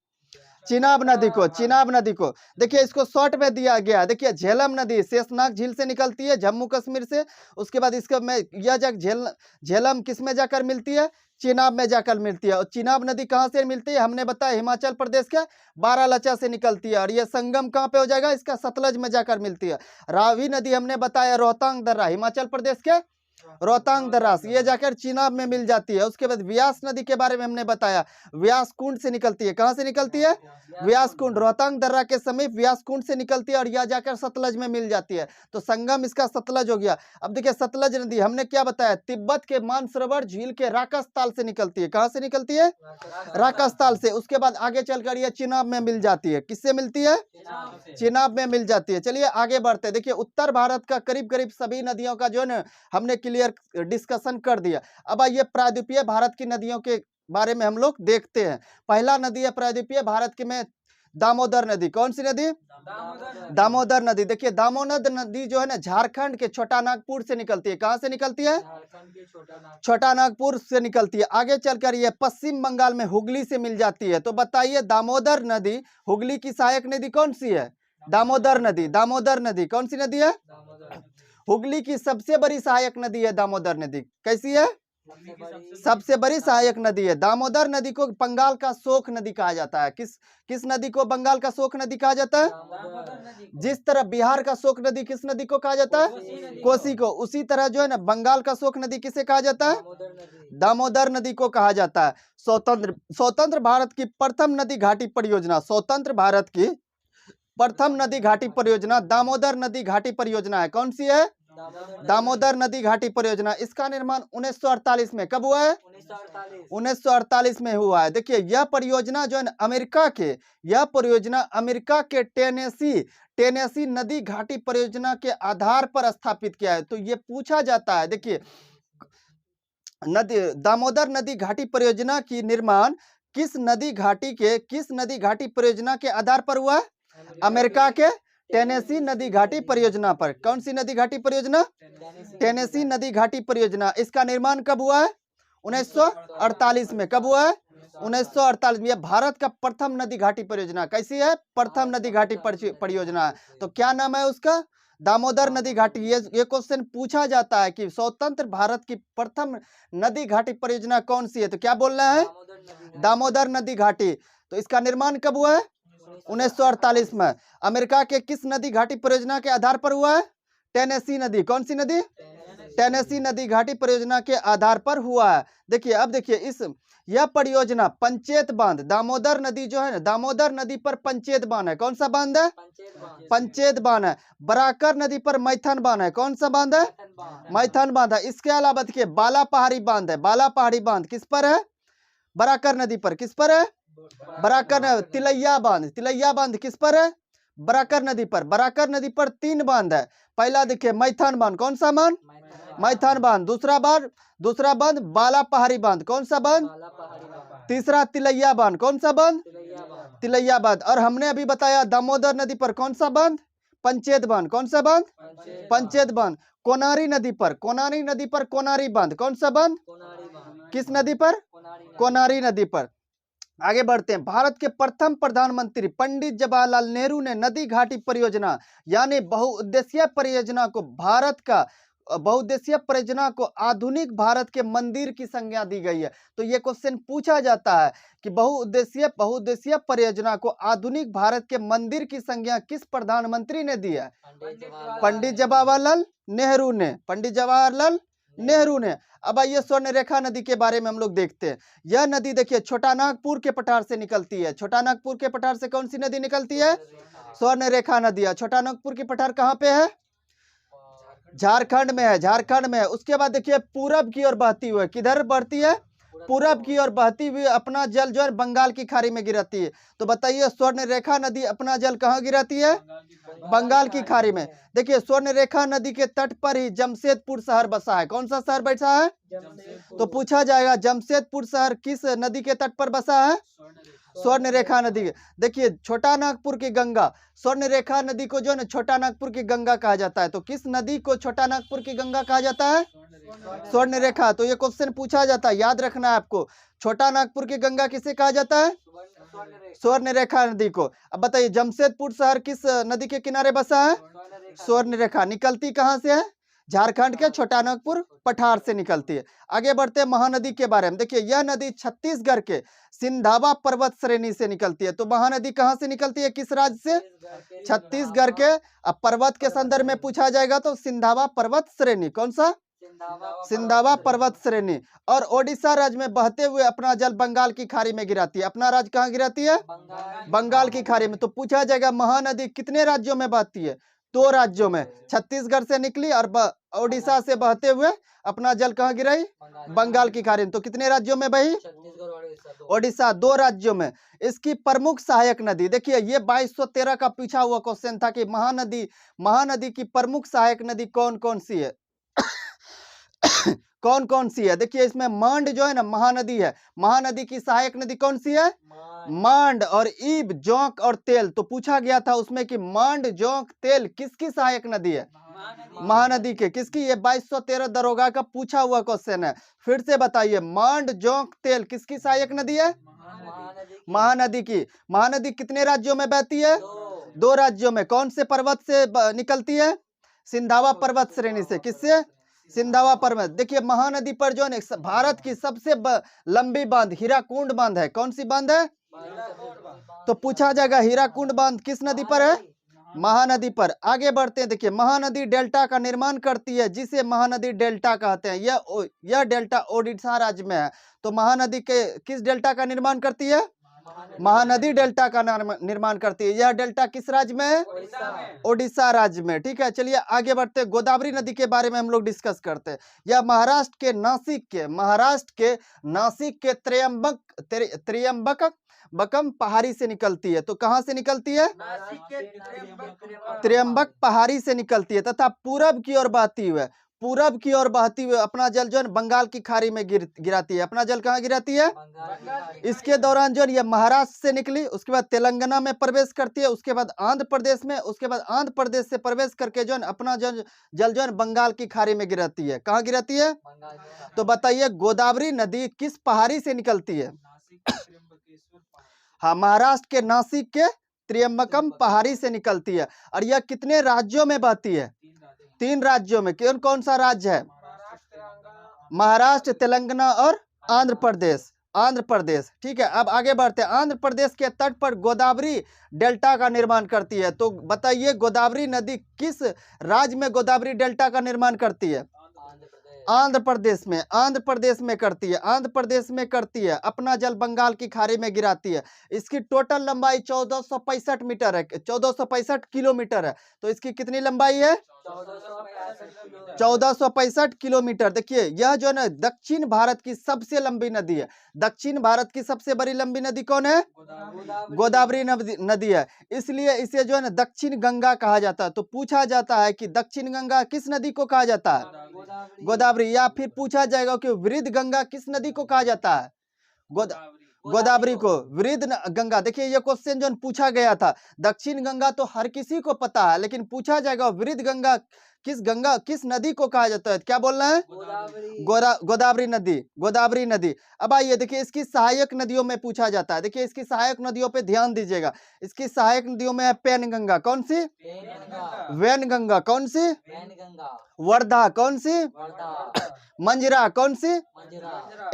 चिनाब नदी को। चिनाब नदी को देखिए इसको शॉर्ट में दिया गया। देखिए झेलम नदी शेषनाग झील से निकलती है, जम्मू कश्मीर से। उसके बाद इसका में यह जगह झेलम किस में जाकर मिलती है? चिनाब में जाकर मिलती है। और चिनाब नदी कहाँ से मिलती है? हमने बताया हिमाचल प्रदेश के बारालाचा से निकलती है। और यह संगम कहाँ पे हो जाएगा? इसका सतलज में जाकर मिलती है। रावी नदी हमने बताया रोहतांग दर्रा, हिमाचल प्रदेश के रोहतांग दर्रा से ये जाकर चिनाब में मिल जाती है। उसके बाद व्यास नदी के बारे में हमने बताया, व्यास कुंड से निकलती है। कहां से निकलती है? व्यास कुंड। रोहतांग दर्रा के समीप व्यास कुंड से निकलती है और यह जाकर सतलज में मिल जाती है। तो संगम इसका सतलज हो गया। अब देखिए सतलज नदी हमने क्या बताया, तिब्बत के मानसरोवर झील के राकस ताल से निकलती है। कहां से निकलती है? राकस ताल से। उसके बाद आगे चलकर यह चिनाब में मिल जाती है। किससे मिलती है? चिनाब में मिल जाती है। चलिए आगे बढ़ते। देखिए उत्तर भारत का करीब करीब सभी नदियों का जो है ना हमने क्लियर डिस्कशन कर दिया। अब आइए प्रायद्वीपीय भारत की नदियों के बारे में हम लोग देखते हैं। पहला नदी है प्रायद्वीपीय भारत की में दामोदर नदी। कौन सी नदी? दामोदर नदी। देखिए दामोदर नदी जो है ना झारखंड के छोटा नागपुर से निकलती है। कहां से निकलती है? छोटा नागपुर से निकलती है। आगे चलकर ये पश्चिम बंगाल में हुगली से मिल जाती है। तो बताइए दामोदर नदी हुगली की सहायक नदी कौन सी है? दामोदर नदी। दामोदर नदी कौन सी नदी है? हुगली की सबसे बड़ी सहायक नदी है दामोदर नदी। कैसी है? सबसे बड़ी सहायक नदी है। दामोदर नदी को बंगाल का शोक नदी कहा जाता है। किस नदी को बंगाल का शोक नदी कहा जाता है? जिस तरह बिहार का शोक नदी किस नदी को कहा जाता है? कोसी को। उसी तरह जो है ना बंगाल का शोक नदी किसे कहा जाता है? दामोदर नदी को कहा जाता है। स्वतंत्र भारत की प्रथम नदी घाटी परियोजना, स्वतंत्र भारत की प्रथम नदी घाटी परियोजना दामोदर नदी घाटी परियोजना है। कौन सी है? दामोदर नदी घाटी परियोजना। इसका निर्माण 1948 में कब हुआ है? 1948 में हुआ है। देखिए यह परियोजना जो है यह परियोजना अमेरिका के टेनेसी नदी घाटी परियोजना के आधार पर स्थापित किया है। तो ये पूछा जाता है, देखिए दामोदर नदी घाटी परियोजना की निर्माण किस नदी घाटी परियोजना के आधार पर हुआ है? अमेरिका के टेनेसी नदी घाटी परियोजना पर। कौन सी नदी घाटी परियोजना? टेनेसी नदी घाटी परियोजना। इसका निर्माण कब हुआ है? 1948 में। कब हुआ है? 1948 में। यह भारत का प्रथम नदी घाटी परियोजना। कैसी है? प्रथम नदी घाटी परियोजना है। तो क्या नाम है उसका? दामोदर नदी घाटी। ये क्वेश्चन पूछा जाता है कि स्वतंत्र भारत की प्रथम नदी घाटी परियोजना कौन सी है? तो क्या बोलना है? दामोदर नदी घाटी। तो इसका निर्माण कब हुआ है? 1948 में। अमेरिका के किस नदी घाटी परियोजना के आधार पर हुआ है? टेनेसी नदी। कौन सी नदी? टेनेसी नदी घाटी परियोजना के आधार पर हुआ है। देखिए अब देखिए यह परियोजना पंचेत बांध, दामोदर नदी जो है ना, दामोदर नदी पर पंचेत बांध है। कौन सा बांध है? पंचेत बांध है। बराकर नदी पर मैथन बांध है। कौन सा बांध है? मैथन बांध है। इसके अलावा देखिए बाला पहाड़ी बांध है। बाला पहाड़ी बांध किस पर है? बराकर नदी पर। किस पर है? बराकर। तिलैया बांध, तिलैया बांध किस पर है? बराकर नदी पर। बराकर नदी पर 3 बांध है। पहला देखिए मैथन बांध। कौन सा बांध? मैथन बांध। दूसरा बांध बाला पहाड़ी बांध। कौन सा बांध? तीसरा तिलैया बांध। कौन सा बांध? तिलैया बांध। और हमने अभी बताया दामोदर नदी पर कौन सा बांध? पंचेत बांध। कौन सा बांध? पंचेत बांध। कोनारी नदी पर, कोनारी नदी पर कोनारी बांध। कौन सा बांध? किस नदी पर? कोनारी नदी पर। आगे बढ़ते हैं। भारत के प्रथम प्रधानमंत्री पंडित जवाहरलाल नेहरू ने नदी घाटी परियोजना यानी बहुउद्देशीय परियोजना को आधुनिक भारत के मंदिर की संज्ञा दी गई है। तो ये क्वेश्चन पूछा जाता है कि बहुउद्देशीय परियोजना को आधुनिक भारत के मंदिर की संज्ञा किस प्रधानमंत्री ने दी है? पंडित जवाहरलाल नेहरू ने। पंडित जवाहरलाल नेहरू ने। अब आइए स्वर्ण रेखा नदी के बारे में हम लोग देखते हैं। यह नदी देखिए छोटा नागपुर के पठार से निकलती है। छोटा नागपुर के पठार से कौन सी नदी निकलती है? स्वर्ण रेखा नदी है। छोटा नागपुर की पठार कहाँ पे है? झारखंड में है। झारखंड में है। उसके बाद देखिए पूरब की ओर बहती हुई, किधर बढ़ती है? पूरब की ओर बहती हुई अपना जल जो है बंगाल की खाड़ी में गिराती है। तो बताइए स्वर्ण रेखा नदी अपना जल कहाँ गिराती है? बंगाल की खाड़ी में। देखिए स्वर्ण रेखा नदी के तट पर ही जमशेदपुर शहर बसा है। कौन सा शहर बसा है? तो पूछा जाएगा जमशेदपुर शहर किस नदी के तट पर बसा है? स्वर्ण रेखा नदी। देखिए छोटा नागपुर की गंगा, स्वर्ण रेखा नदी को जो है ना छोटा नागपुर की गंगा कहा जाता है। तो किस नदी को छोटा नागपुर की गंगा कहा जाता है? स्वर्ण रेखा। तो ये क्वेश्चन पूछा जाता है, याद रखना है आपको। छोटा नागपुर की गंगा किसे कहा जाता है? स्वर्ण रेखा नदी को। अब बताइए जमशेदपुर शहर किस नदी के किनारे बसा है? स्वर्ण रेखा। निकलती कहां से है? झारखंड के छोटा नागपुर पठार से निकलती है। आगे बढ़ते हैं महानदी के बारे में। देखिए यह नदी छत्तीसगढ़ के सिंधावा पर्वत श्रेणी से निकलती है। तो महानदी कहां से निकलती है? किस राज्य से? छत्तीसगढ़ के। अब पर्वत के संदर्भ में पूछा जाएगा तो सिंधावा पर्वत श्रेणी। कौन सा? सिंधावा पर्वत श्रेणी। और ओडिशा राज्य में बहते हुए अपना जल बंगाल की खाड़ी में गिराती है। अपना राज्य कहाँ गिराती है? बंगाल की खाड़ी में। तो पूछा जाएगा महानदी कितने राज्यों में बहती है? 2 राज्यों में। छत्तीसगढ़ से निकली और ओडिशा से बहते हुए अपना जल कहाँ गिराई? बंगाल की खाड़ी में। तो कितने राज्यों में बही? ओडिशा। 2 राज्यों में। इसकी प्रमुख सहायक नदी देखिए ये 2213 का पूछा हुआ क्वेश्चन था कि महानदी की प्रमुख सहायक नदी कौन कौन सी है? कौन कौन सी है? देखिए इसमें मांड जो है ना महानदी है। महानदी की सहायक नदी कौन सी है? मांड। और ईब, जोंक और तेल। तो पूछा गया था उसमें कि मांड, जोंक, तेल किसकी सहायक नदी है? महानदी के। किसकी? ये 2213 दरोगा का पूछा हुआ क्वेश्चन है। फिर से बताइए मांड, जोंक, तेल किसकी सहायक नदी है? महानदी की। महानदी कितने राज्यों में बहती है? 2 राज्यों में। कौन से पर्वत से निकलती है? सिंधावा पर्वत श्रेणी से। किससे? सिंधावा पर्वत। देखिए महानदी पर जो है भारत की सबसे लंबी बांध हीराकुंड बांध है। कौन सी बांध है? तो पूछा जाएगा हीराकुंड बांध किस नदी पर है? महानदी पर। आगे बढ़ते हैं। देखिए महानदी डेल्टा का निर्माण करती है जिसे महानदी डेल्टा कहते हैं। यह डेल्टा ओडिशा राज्य में है। तो महानदी के किस डेल्टा का निर्माण करती है? महानदी डेल्टा का निर्माण करती है। यह डेल्टा किस राज्य में है? ओडिशा राज्य में। ठीक है चलिए आगे बढ़ते हैं। गोदावरी नदी के बारे में हम लोग डिस्कस करते हैं। यह महाराष्ट्र के नासिक के त्र्यंबकम पहाड़ी से निकलती है। तो कहां से निकलती है? त्र्यंबक पहाड़ी से निकलती है तथा पूरब की ओर बहती हुई अपना जल जो है बंगाल की खाड़ी में गिराती है। अपना जल कहाँ गिराती है? इसके दौरान जो है ये महाराष्ट्र से निकली, उसके बाद तेलंगाना में प्रवेश करती है, उसके बाद आंध्र प्रदेश में, उसके बाद आंध्र प्रदेश से प्रवेश करके जो है अपना जल जो है बंगाल की खाड़ी में गिराती है। कहाँ गिराती है? तो बताइए गोदावरी नदी किस पहाड़ी से निकलती है? हाँ महाराष्ट्र के नासिक के त्र्यंबकम पहाड़ी से निकलती है। और यह कितने राज्यों में बहती है? 3 राज्यों में। कौन सा राज्य है? महाराष्ट्र, तेलंगाना और आंध्र प्रदेश। आंध्र प्रदेश। ठीक है, अब आगे बढ़ते हैं। आंध्र प्रदेश के तट पर गोदावरी डेल्टा का निर्माण करती है। तो बताइए गोदावरी नदी किस राज्य में गोदावरी डेल्टा का निर्माण करती है? आंध्र प्रदेश में। आंध्र प्रदेश में करती है, आंध्र प्रदेश में करती है। अपना जल बंगाल की खाड़ी में गिराती है। इसकी टोटल लंबाई 1465 मीटर है, 1465 किलोमीटर है। तो इसकी कितनी लंबाई है? 1465 किलोमीटर। देखिए यह जो है ना दक्षिण भारत की सबसे लंबी नदी है। दक्षिण भारत की सबसे बड़ी लंबी नदी कौन है? गोदावरी नदी है। इसलिए इसे जो है ना दक्षिण गंगा कहा जाता है। तो पूछा जाता है कि दक्षिण गंगा किस नदी को कहा जाता है? गोदावरी। या फिर पूछा जाएगा कि वृद्ध गंगा किस नदी को कहा जाता है? गोदावरी को। वृद्ध गंगा। देखिए ये क्वेश्चन जो पूछा गया था, दक्षिण गंगा तो हर किसी को पता है, लेकिन पूछा जाएगा वृद्ध गंगा किस नदी को कहा जाता है? क्या बोलना है? गोदावरी नदी। गोदावरी नदी। अब आइए देखिए इसकी सहायक नदियों में पूछा जाता है। देखिए इसकी सहायक नदियों पे ध्यान दीजिएगा। इसकी सहायक नदियों में है पेनगंगा। कौन सी? वैनगंगा। कौन सी? वर्धा। कौन सी? मंजरा। कौन सी?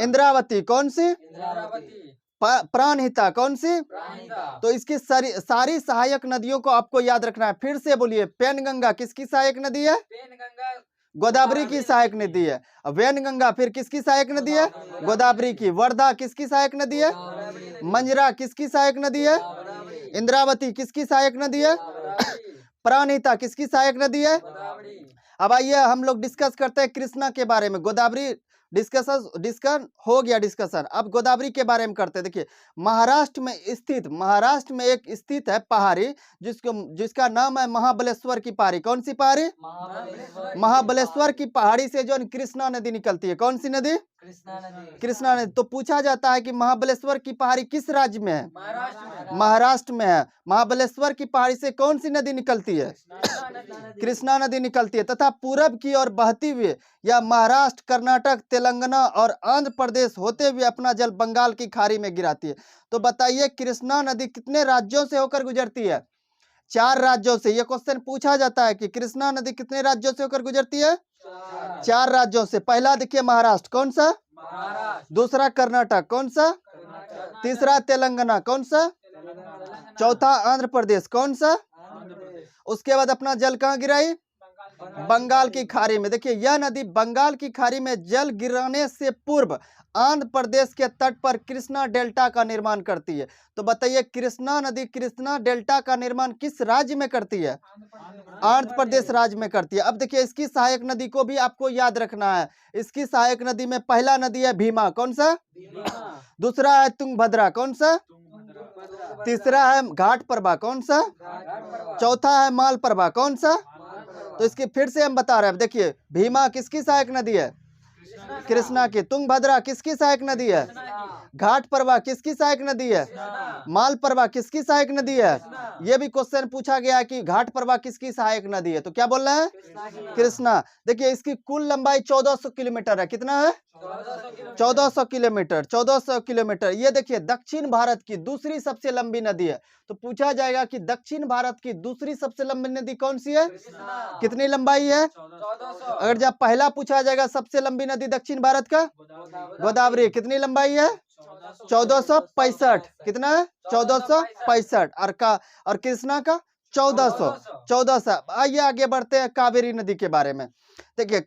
इंद्रावती। कौन सी? प्राणहिता। कौन सी? तो इसकी सारी सहायक नदियों को आपको याद रखना है। फिर से बोलिए, पेनगंगा किसकी सहायक नदी है? गोदावरी की सहायक नदी है। वैनगंगा फिर किसकी सहायक नदी है? गोदावरी की। वर्धा किसकी सहायक नदी है? मंजरा किसकी सहायक नदी है? इंद्रावती किसकी सहायक नदी है? प्राणहिता किसकी सहायक नदी है? अब आइए हम लोग डिस्कस करते हैं कृष्णा के बारे में। गोदावरी डिस्कशन हो गया डिस्कशन। अब गोदावरी के बारे में करते हैं। देखिए महाराष्ट्र में एक स्थित है पहाड़ी जिसका नाम है महाबलेश्वर की पहाड़ी। कौन सी पहाड़ी? महाबलेश्वर की पहाड़ी से जो कृष्णा नदी निकलती है। कौन सी नदी? कृष्णा नदी। तो पूछा जाता है कि महाबलेश्वर की पहाड़ी किस राज्य में है? महाराष्ट्र में है। महाबलेश्वर की पहाड़ी से कौन सी नदी निकलती है? कृष्णा नदी निकलती है। तथा पूरब की ओर बहती हुई या महाराष्ट्र, कर्नाटक, तेलंगाना और आंध्र प्रदेश होते हुए अपना जल बंगाल की खाड़ी में गिराती है। तो बताइए कृष्णा नदी कितने राज्यों से होकर गुजरती है? 4 राज्यों से। यह क्वेश्चन पूछा जाता है कि कृष्णा नदी कितने राज्यों से होकर गुजरती है? 4 राज्यों से। पहला देखिए महाराष्ट्र। कौन सा? दूसरा कर्नाटक। कौन सा? तीसरा तेलंगाना। कौन सा? चौथा आंध्र प्रदेश। कौन सा? उसके बाद अपना जल कहाँ गिराई? बंगाल की खाड़ी में। देखिए यह नदी बंगाल की खाड़ी में जल गिराने से पूर्व आंध्र प्रदेश के तट पर कृष्णा डेल्टा का निर्माण करती है। तो बताइए कृष्णा नदी कृष्णा डेल्टा का निर्माण किस राज्य में करती है? आंध्र प्रदेश राज्य में करती है। अब देखिए इसकी सहायक नदी को भी आपको याद रखना है। इसकी सहायक नदी में पहला नदी है भीमा। कौन सा? दूसरा है तुंगभद्रा। कौन सा? तीसरा है घाटप्रभा। कौन सा? चौथा है मालप्रभा। कौन सा? तो इसकी फिर से हम बता रहे हैं। देखिए भीमा किसकी सहायक नदी है? कृष्णा की। तुंगभद्रा किसकी सहायक नदी है? घाटप्रभा किसकी सहायक नदी है? मालप्रभा किसकी सहायक नदी है? ये भी क्वेश्चन पूछा गया कि घाटप्रभा किसकी सहायक नदी है। तो क्या बोलना है? कृष्णा। देखिए इसकी कुल लंबाई 1400 किलोमीटर है। कितना है? 1400 किलोमीटर। 1400 किलोमीटर। ये देखिए दक्षिण भारत की दूसरी सबसे लंबी नदी है। तो पूछा जाएगा कि दक्षिण भारत की दूसरी सबसे लंबी नदी कौन सी है? कितनी लंबाई है? अगर जब पहला पूछा जाएगा सबसे लंबी नदी दक्षिण भारत का, गोदावरी। कितनी लंबाई है? 1465। कितना है? 1465। और कृष्णा का 1400। आइए आगे बढ़ते हैं कावेरी नदी के बारे में। देखिए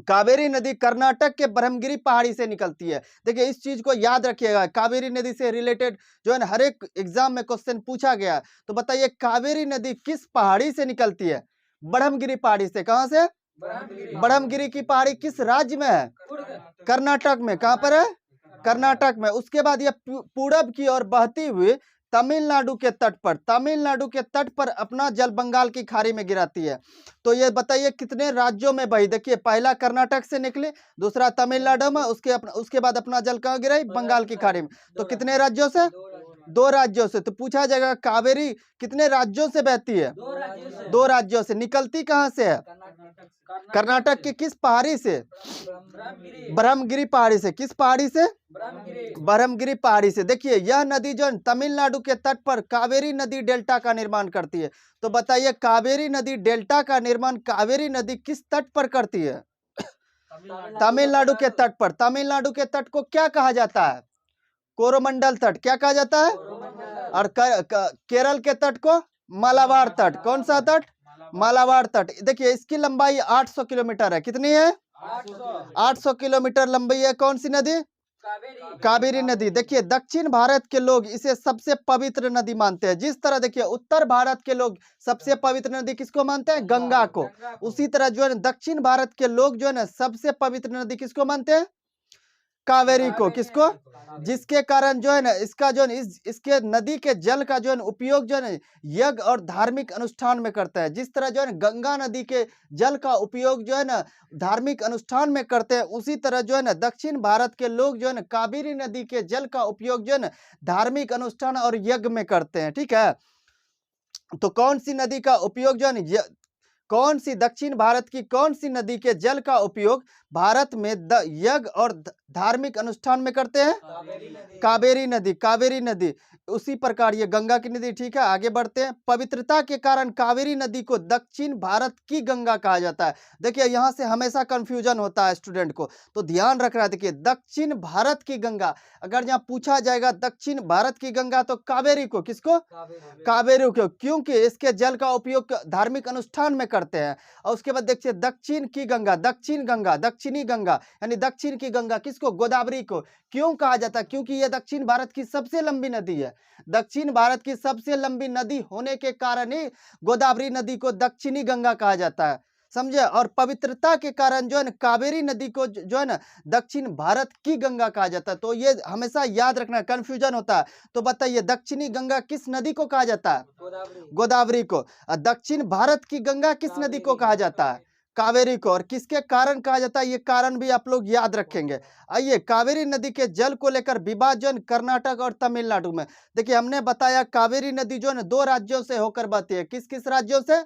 कावेरी नदी कर्नाटक के ब्रह्मगिरी पहाड़ी से निकलती है। देखिए इस चीज को याद रखिएगा। कावेरी नदी से रिलेटेड जो है ना हर एक एग्जाम में क्वेश्चन पूछा गया। तो बताइए कावेरी नदी किस पहाड़ी से निकलती है? ब्रह्मगिरी पहाड़ी से। कहां से? ब्रह्मगिरी की पहाड़ी किस राज्य में है? कर्नाटक में। कहां पर है? कर्नाटक में। उसके बाद यह पूरब की ओर बहती हुई तमिलनाडु के तट पर अपना जल बंगाल की खाड़ी में गिराती है। तो ये बताइए कितने राज्यों में बही? देखिए पहला कर्नाटक से निकली, दूसरा तमिलनाडु में, उसके बाद अपना जल कहाँ गिराई? बंगाल की खाड़ी में। तो कितने राज्यों से? 2 राज्यों से। तो पूछा जाएगा कावेरी कितने राज्यों से बहती है? 2 राज्यों से। निकलती कहाँ से है? कर्नाटक की किस पहाड़ी से? ब्रह्मगिरी पहाड़ी से। किस पहाड़ी से? ब्रह्मगिरी पहाड़ी से। देखिए यह नदी जो तमिलनाडु के तट पर कावेरी नदी डेल्टा का निर्माण करती है। तो बताइए कावेरी नदी डेल्टा का निर्माण कावेरी नदी किस तट पर करती है? तमिलनाडु के तट पर। तमिलनाडु के तट को क्या कहा जाता है? कोरोमंडल तट। क्या कहा जाता है? और केरल के तट को मालाबार तट। कौन सा तट? मालाबार तट। देखिए इसकी लंबाई 800 किलोमीटर है। कितनी है? 800 किलोमीटर लंबी है। कौन सी नदी? कावेरी नदी। देखिए दक्षिण भारत के लोग इसे सबसे पवित्र नदी मानते हैं। जिस तरह देखिए उत्तर भारत के लोग सबसे पवित्र नदी किसको मानते हैं? गंगा को। उसी तरह जो है दक्षिण भारत के लोग जो है ना सबसे पवित्र नदी किसको मानते हैं? कावेरी को। किसको? जिसके कारण जो है ना इसका जो है इसके नदी के जल का जो है उपयोग जो है ना यज्ञ और धार्मिक अनुष्ठान में करता है। जिस तरह जो है गंगा नदी के जल का उपयोग जो है ना धार्मिक अनुष्ठान में करते हैं, उसी तरह जो है ना दक्षिण भारत के लोग जो है ना कावेरी नदी के जल का उपयोग जो है ना धार्मिक अनुष्ठान और यज्ञ में करते हैं। ठीक है, तो कौन सी नदी का उपयोग जो है ना कौन सी दक्षिण भारत की कौन सी नदी के जल का उपयोग भारत में यज्ञ और धार्मिक अनुष्ठान में करते हैं? कावेरी नदी। कावेरी नदी। उसी प्रकार ये गंगा की नदी। ठीक है, आगे बढ़ते हैं। पवित्रता के कारण कावेरी नदी को दक्षिण भारत की गंगा कहा जाता है। देखिए यहाँ से हमेशा कंफ्यूजन होता है स्टूडेंट को, तो ध्यान रखना है। देखिए दक्षिण भारत की गंगा, अगर यहाँ पूछा जाएगा दक्षिण भारत की गंगा तो कावेरी को। किसको? कावेरी को, क्योंकि इसके जल का उपयोग धार्मिक अनुष्ठान में करते हैं। और उसके बाद देखिए दक्षिण की गंगा, दक्षिण गंगा, दक्षिणी गंगा यानी दक्षिण की गंगा किसको? गोदावरी को। क्यों कहा जाता है? क्योंकि यह दक्षिण भारत की सबसे लंबी नदी है। दक्षिण भारत की सबसे लंबी नदी होने के कारण ही गोदावरी नदी को दक्षिणी गंगा कहा जाता है। समझे? और पवित्रता के कारण जो है ना कावेरी नदी को जो है ना दक्षिण भारत की गंगा कहा जाता है। तो ये हमेशा याद रखना, कंफ्यूजन होता है। तो बताइए दक्षिणी गंगा किस नदी को कहा जाता है? गोदावरी को। दक्षिण भारत की गंगा किस नदी को कहा जाता है? कावेरी को। और किसके कारण कहा जाता है? ये कारण भी आप लोग याद रखेंगे। आइए, कावेरी नदी के जल को लेकर विवाद जो है कर्नाटक और तमिलनाडु में। देखिए हमने बताया कावेरी नदी जो है ना 2 राज्यों से होकर बहती है। किस किस राज्यों से?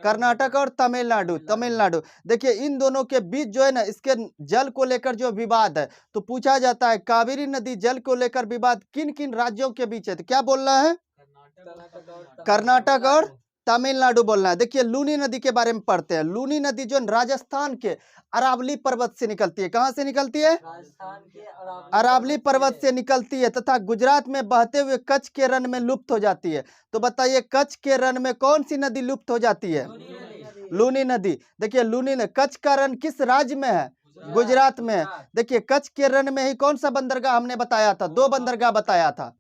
कर्नाटक और तमिलनाडु। तमिलनाडु। देखिए इन दोनों के बीच जो है ना इसके जल को लेकर जो विवाद है, तो पूछा जाता है कावेरी नदी जल को लेकर विवाद किन किन राज्यों के बीच है? तो क्या बोलना है? कर्नाटक और तमिलनाडु बोलना है। देखिए लूनी नदी के बारे में पढ़ते हैं। लूनी नदी जो राजस्थान के अरावली पर्वत से निकलती है। कहां से निकलती है? राजस्थान के अरावली पर्वत से निकलती है तथा गुजरात में बहते हुए कच्छ के रण में लुप्त हो जाती है। तो बताइए कच्छ के रण में कौन सी नदी लुप्त हो जाती है? लूनी नदी। देखिए लूनी नदी। कच्छ का रण किस राज्य में है? गुजरात में है। देखिए कच्छ के रण में ही कौन सा बंदरगाह हमने बताया था? 2 बंदरगाह बताया था,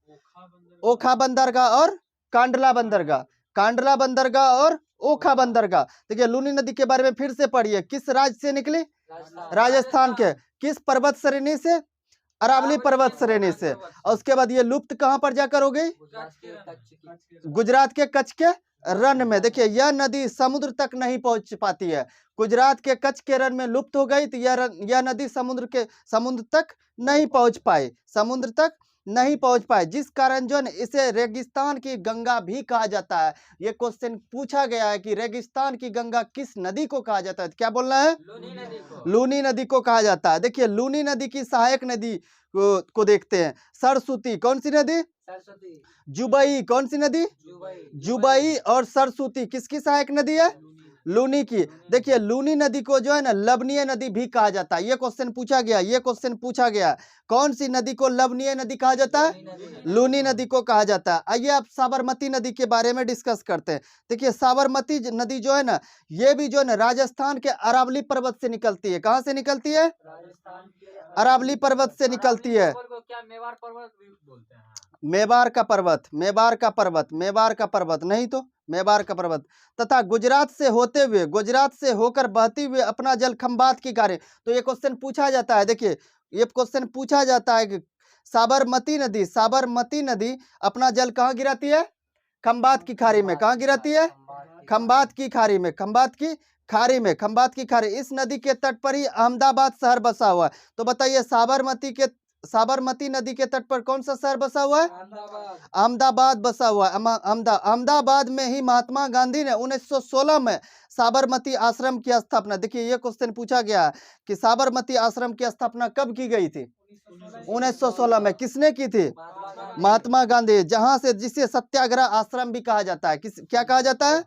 ओखा बंदरगाह और कांडला बंदरगाह। कांडला बंदरगाह और ओखा बंदरगाह। देखिए लूनी नदी के बारे में फिर से पढ़िए। किस राज्य से निकली? राजस्थान के। किस पर्वत श्रेणी से? अरावली पर्वत श्रेणी से। और उसके बाद ये लुप्त कहां पर जाकर हो गई? गुजरात के कच्छ के रण में। देखिए यह नदी समुद्र तक नहीं पहुंच पाती है। गुजरात के कच्छ के रण में लुप्त हो गई तो यह नदी समुद्र तक नहीं पहुंच पाई। समुद्र तक नहीं पहुंच पाए, जिस कारण जो है इसे रेगिस्तान की गंगा भी कहा जाता है। ये क्वेश्चन पूछा गया है कि रेगिस्तान की गंगा किस नदी को कहा जाता है? क्या बोलना है? लूनी नदी को कहा जाता है। देखिए लूनी नदी की सहायक नदी को देखते हैं। सरस्वती। कौन सी नदी? सरस्वती। जुबई। कौन सी नदी? जुबई और सरस्वती किसकी सहायक नदी है? लूनी की। देखिए लूनी नदी को जो है ना लवणीय नदी भी कहा जाता है। ये क्वेश्चन पूछा गया, ये क्वेश्चन पूछा गया। कौन सी नदी को लवणीय नदी कहा जाता है? लूनी नदी को कहा जाता है। आइए अब साबरमती नदी के बारे में डिस्कस करते हैं। देखिए साबरमती नदी जो है ना ये भी जो है ना राजस्थान के अरावली पर्वत से निकलती है। कहाँ से निकलती है? अरावली पर्वत से निकलती है। क्या मेवाड़ पर्वत भी बोलते हैं? मेवाड़ का पर्वत। मेवाड़ का पर्वत। मेवाड़ का पर्वत नहीं तो मेवाड़ का पर्वत। तथा गुजरात से होते हुए, गुजरात से होकर बहती हुए अपना जल खंबात की खाड़ी। तो ये क्वेश्चन पूछा जाता है। देखिए ये क्वेश्चन पूछा जाता है कि साबरमती नदी अपना जल कहाँ गिराती है? खंबात की खाड़ी में। कहाँ गिराती है? खंबात की खाड़ी में। खंबात की खाड़ी में। खंबात की खाड़ी। इस नदी के तट पर ही अहमदाबाद शहर बसा हुआ है। तो बताइए साबरमती नदी के तट पर कौन सा शहर बसा हुआ है? अहमदाबाद। अहमदाबाद बसा हुआ है। अहमदाबाद में ही महात्मा गांधी ने 1916 में साबरमती आश्रम की स्थापना, देखिए ये क्वेश्चन पूछा गया है कि साबरमती आश्रम की स्थापना कब की गई थी? 1916 में। किसने की थी? महात्मा गांधी। जहां से जिसे सत्याग्रह आश्रम भी कहा जाता है। किस क्या कहा जाता है?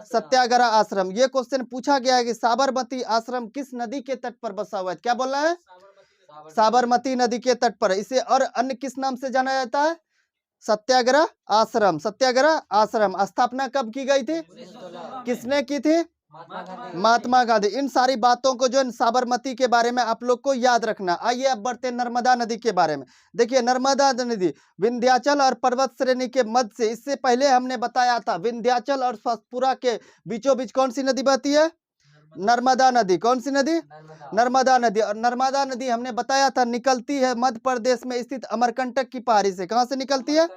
सत्याग्रह आश्रम। ये क्वेश्चन पूछा गया है कि साबरमती आश्रम किस नदी के तट पर बसा हुआ है? क्या बोल रहा है? साबरमती नदी के तट पर। इसे और अन्य किस नाम से जाना जाता है? सत्याग्रह आश्रम। सत्याग्रह आश्रम स्थापना कब की गई थी? किसने की थी? महात्मा गांधी। इन सारी बातों को जो साबरमती के बारे में आप लोग को याद रखना। आइए अब बढ़ते हैं नर्मदा नदी के बारे में। देखिए नर्मदा नदी विंध्याचल और पर्वत श्रेणी के मध्य से, इससे पहले हमने बताया था विंध्याचल और सतपुरा के बीचों बीच कौन सी नदी बहती है? नर्मदा नदी। कौन सी नदी? नर्मदा नदी। और नर्मदा नदी हमने बताया था निकलती है मध्य प्रदेश में स्थित अमरकंटक की पहाड़ी से। कहां से निकलती है?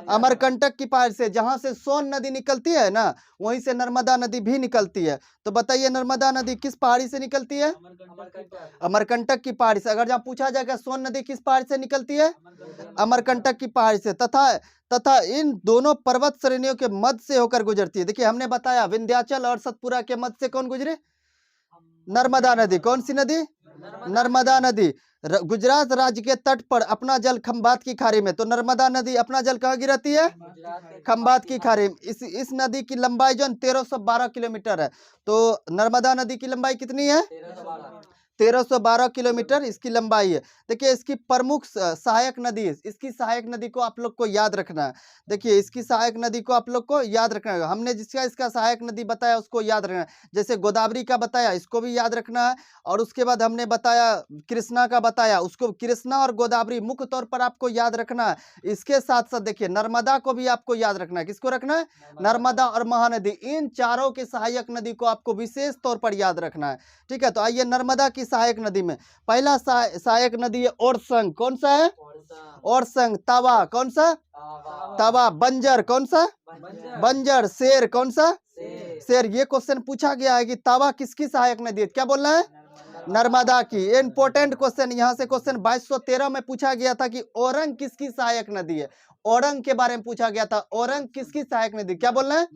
अमरकंटक की पहाड़ी से। जहां से सोन नदी निकलती है ना, वहीं से नर्मदा नदी भी निकलती है। तो बताइए नर्मदा नदी किस पहाड़ी से निकलती है? अमरकंटक की पहाड़ी से। अगर जहाँ पूछा जाएगा सोन नदी किस पहाड़ी से निकलती है? अमरकंटक की पहाड़ी से। तथा इन दोनों पर्वत श्रेणियों के मध्य से होकर गुजरती है। देखिए हमने बताया विंध्याचल और सतपुरा के मध्य से कौन गुजरे? नर्मदा नदी। कौन सी नदी? नर्मदा नदी। गुजरात राज्य के तट पर अपना जल खंभात की खाड़ी में। तो नर्मदा नदी अपना जल कहाँ गिराती है? खंभात की खाड़ी में। इस नदी की लंबाई जो 1312 किलोमीटर है। तो नर्मदा नदी की लंबाई कितनी है? 1312 किलोमीटर इसकी लंबाई है। देखिए इसकी प्रमुख सहायक नदी, इसकी सहायक नदी को आप लोग को याद रखना है। देखिए इसकी सहायक नदी को आप लोग को याद रखना है। हमने जिसका इसका सहायक नदी बताया उसको याद रखना है। जैसे गोदावरी का बताया, इसको भी याद रखना है। और उसके बाद हमने बताया कृष्णा का बताया, उसको कृष्णा और गोदावरी मुख्य तौर पर आपको याद रखना है। इसके साथ साथ देखिए नर्मदा को भी आपको याद रखना है। किसको रखना है? नर्मदा और महानदी। इन चारों की सहायक नदी को आपको विशेष तौर पर याद रखना है। ठीक है, तो आइए नर्मदा की सहायक नदी में पहला सहायक नदी है ओरसंग। कौन सा है? ओरसंग। तवा। कौन सा? तवा। बंजर। कौन सा? बंजर। शेर। कौन सा? शेर। ये क्वेश्चन पूछा गया है कि तवा किसकी सहायक नदी है? क्या बोलना है? नर्मदा की। इंपोर्टेंट क्वेश्चन, यहाँ से क्वेश्चन 2213 में पूछा गया था कि औरंग किसकी सहायक नदी है? औरंग के बारे में पूछा गया था। औरंग किसकी सहायक नदी? क्या बोलना है?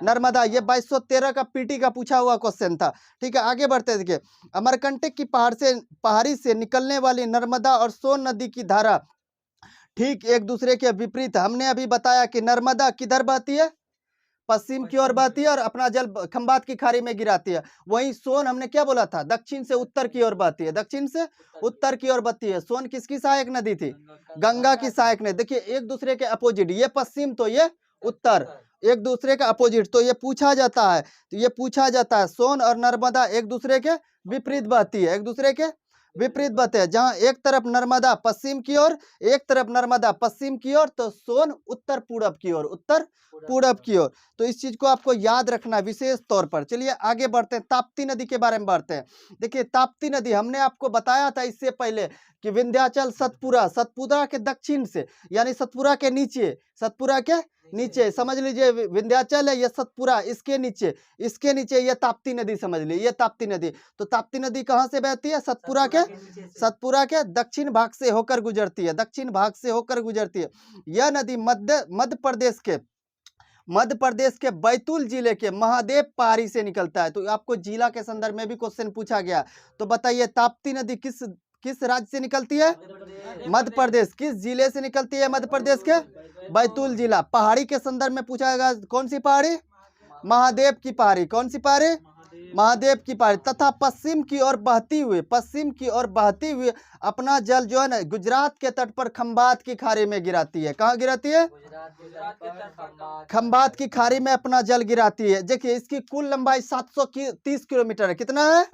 नर्मदा। ये 2213 का पीटी का पूछा हुआ क्वेश्चन था। ठीक है, आगे बढ़ते देखिए अमरकंटक की पहाड़ी से निकलने वाली नर्मदा और सोन नदी की धारा ठीक एक दूसरे के विपरीत। हमने अभी बताया कि नर्मदा किधर बहती है? पश्चिम की ओर बहती है और अपना जल खंभात की खाड़ी में गिराती है। वहीं सोन हमने क्या बोला था? दक्षिण से उत्तर की ओर बहती है। दक्षिण से उत्तर की ओर बहती है। सोन किसकी सहायक नदी थी? गंगा की सहायक नदी। देखिए एक दूसरे के अपोजिट, ये पश्चिम तो ये उत्तर, एक दूसरे का अपोजिट। तो ये पूछा जाता है, तो ये पूछा जाता है सोन और नर्मदा एक दूसरे के विपरीत बहती है। एक दूसरे के विपरीत बहते हैं। जहां एक तरफ नर्मदा पश्चिम की ओर, एक तरफ नर्मदा पश्चिम की ओर, तो सोन उत्तर पूरब की ओर, उत्तर पूरब की ओर। तो इस चीज को आपको याद रखना है विशेष तौर पर। चलिए आगे बढ़ते हैं, ताप्ती नदी के बारे में बढ़ते हैं। देखिए ताप्ती नदी हमने आपको बताया था इससे पहले कि विंध्याचल सतपुरा के दक्षिण से, यानी सतपुरा के नीचे समझ लीजिए विंध्याचल है, ये सतपुरा इसके नीचे ये ताप्ती नदी समझ लीजिए, ये ताप्ती नदी। तो ताप्ती नदी कहां से बहती है? सतपुरा के दक्षिण भाग से होकर गुजरती है। दक्षिण भाग से होकर गुजरती है। यह नदी मध्य प्रदेश के बैतूल जिले के महादेव पहाड़ी से निकलता है। तो आपको जिला के संदर्भ में भी क्वेश्चन पूछा गया। तो बताइए ताप्ती नदी किस राज्य से निकलती है? मध्य प्रदेश। किस जिले से निकलती है? मध्य प्रदेश के बैतूल जिला। पहाड़ी के संदर्भ में पूछा गया, कौन सी पहाड़ी? महादेव की पहाड़ी। कौन सी पहाड़ी? महादेव की पहाड़ी। तथा पश्चिम की ओर बहती हुई अपना जल जो है ना गुजरात के तट पर खंभात की खाड़ी में गिराती है। कहाँ गिराती है? खंभात की खाड़ी में अपना जल गिराती है। देखिए इसकी कुल लंबाई 730 किलोमीटर है। कितना है?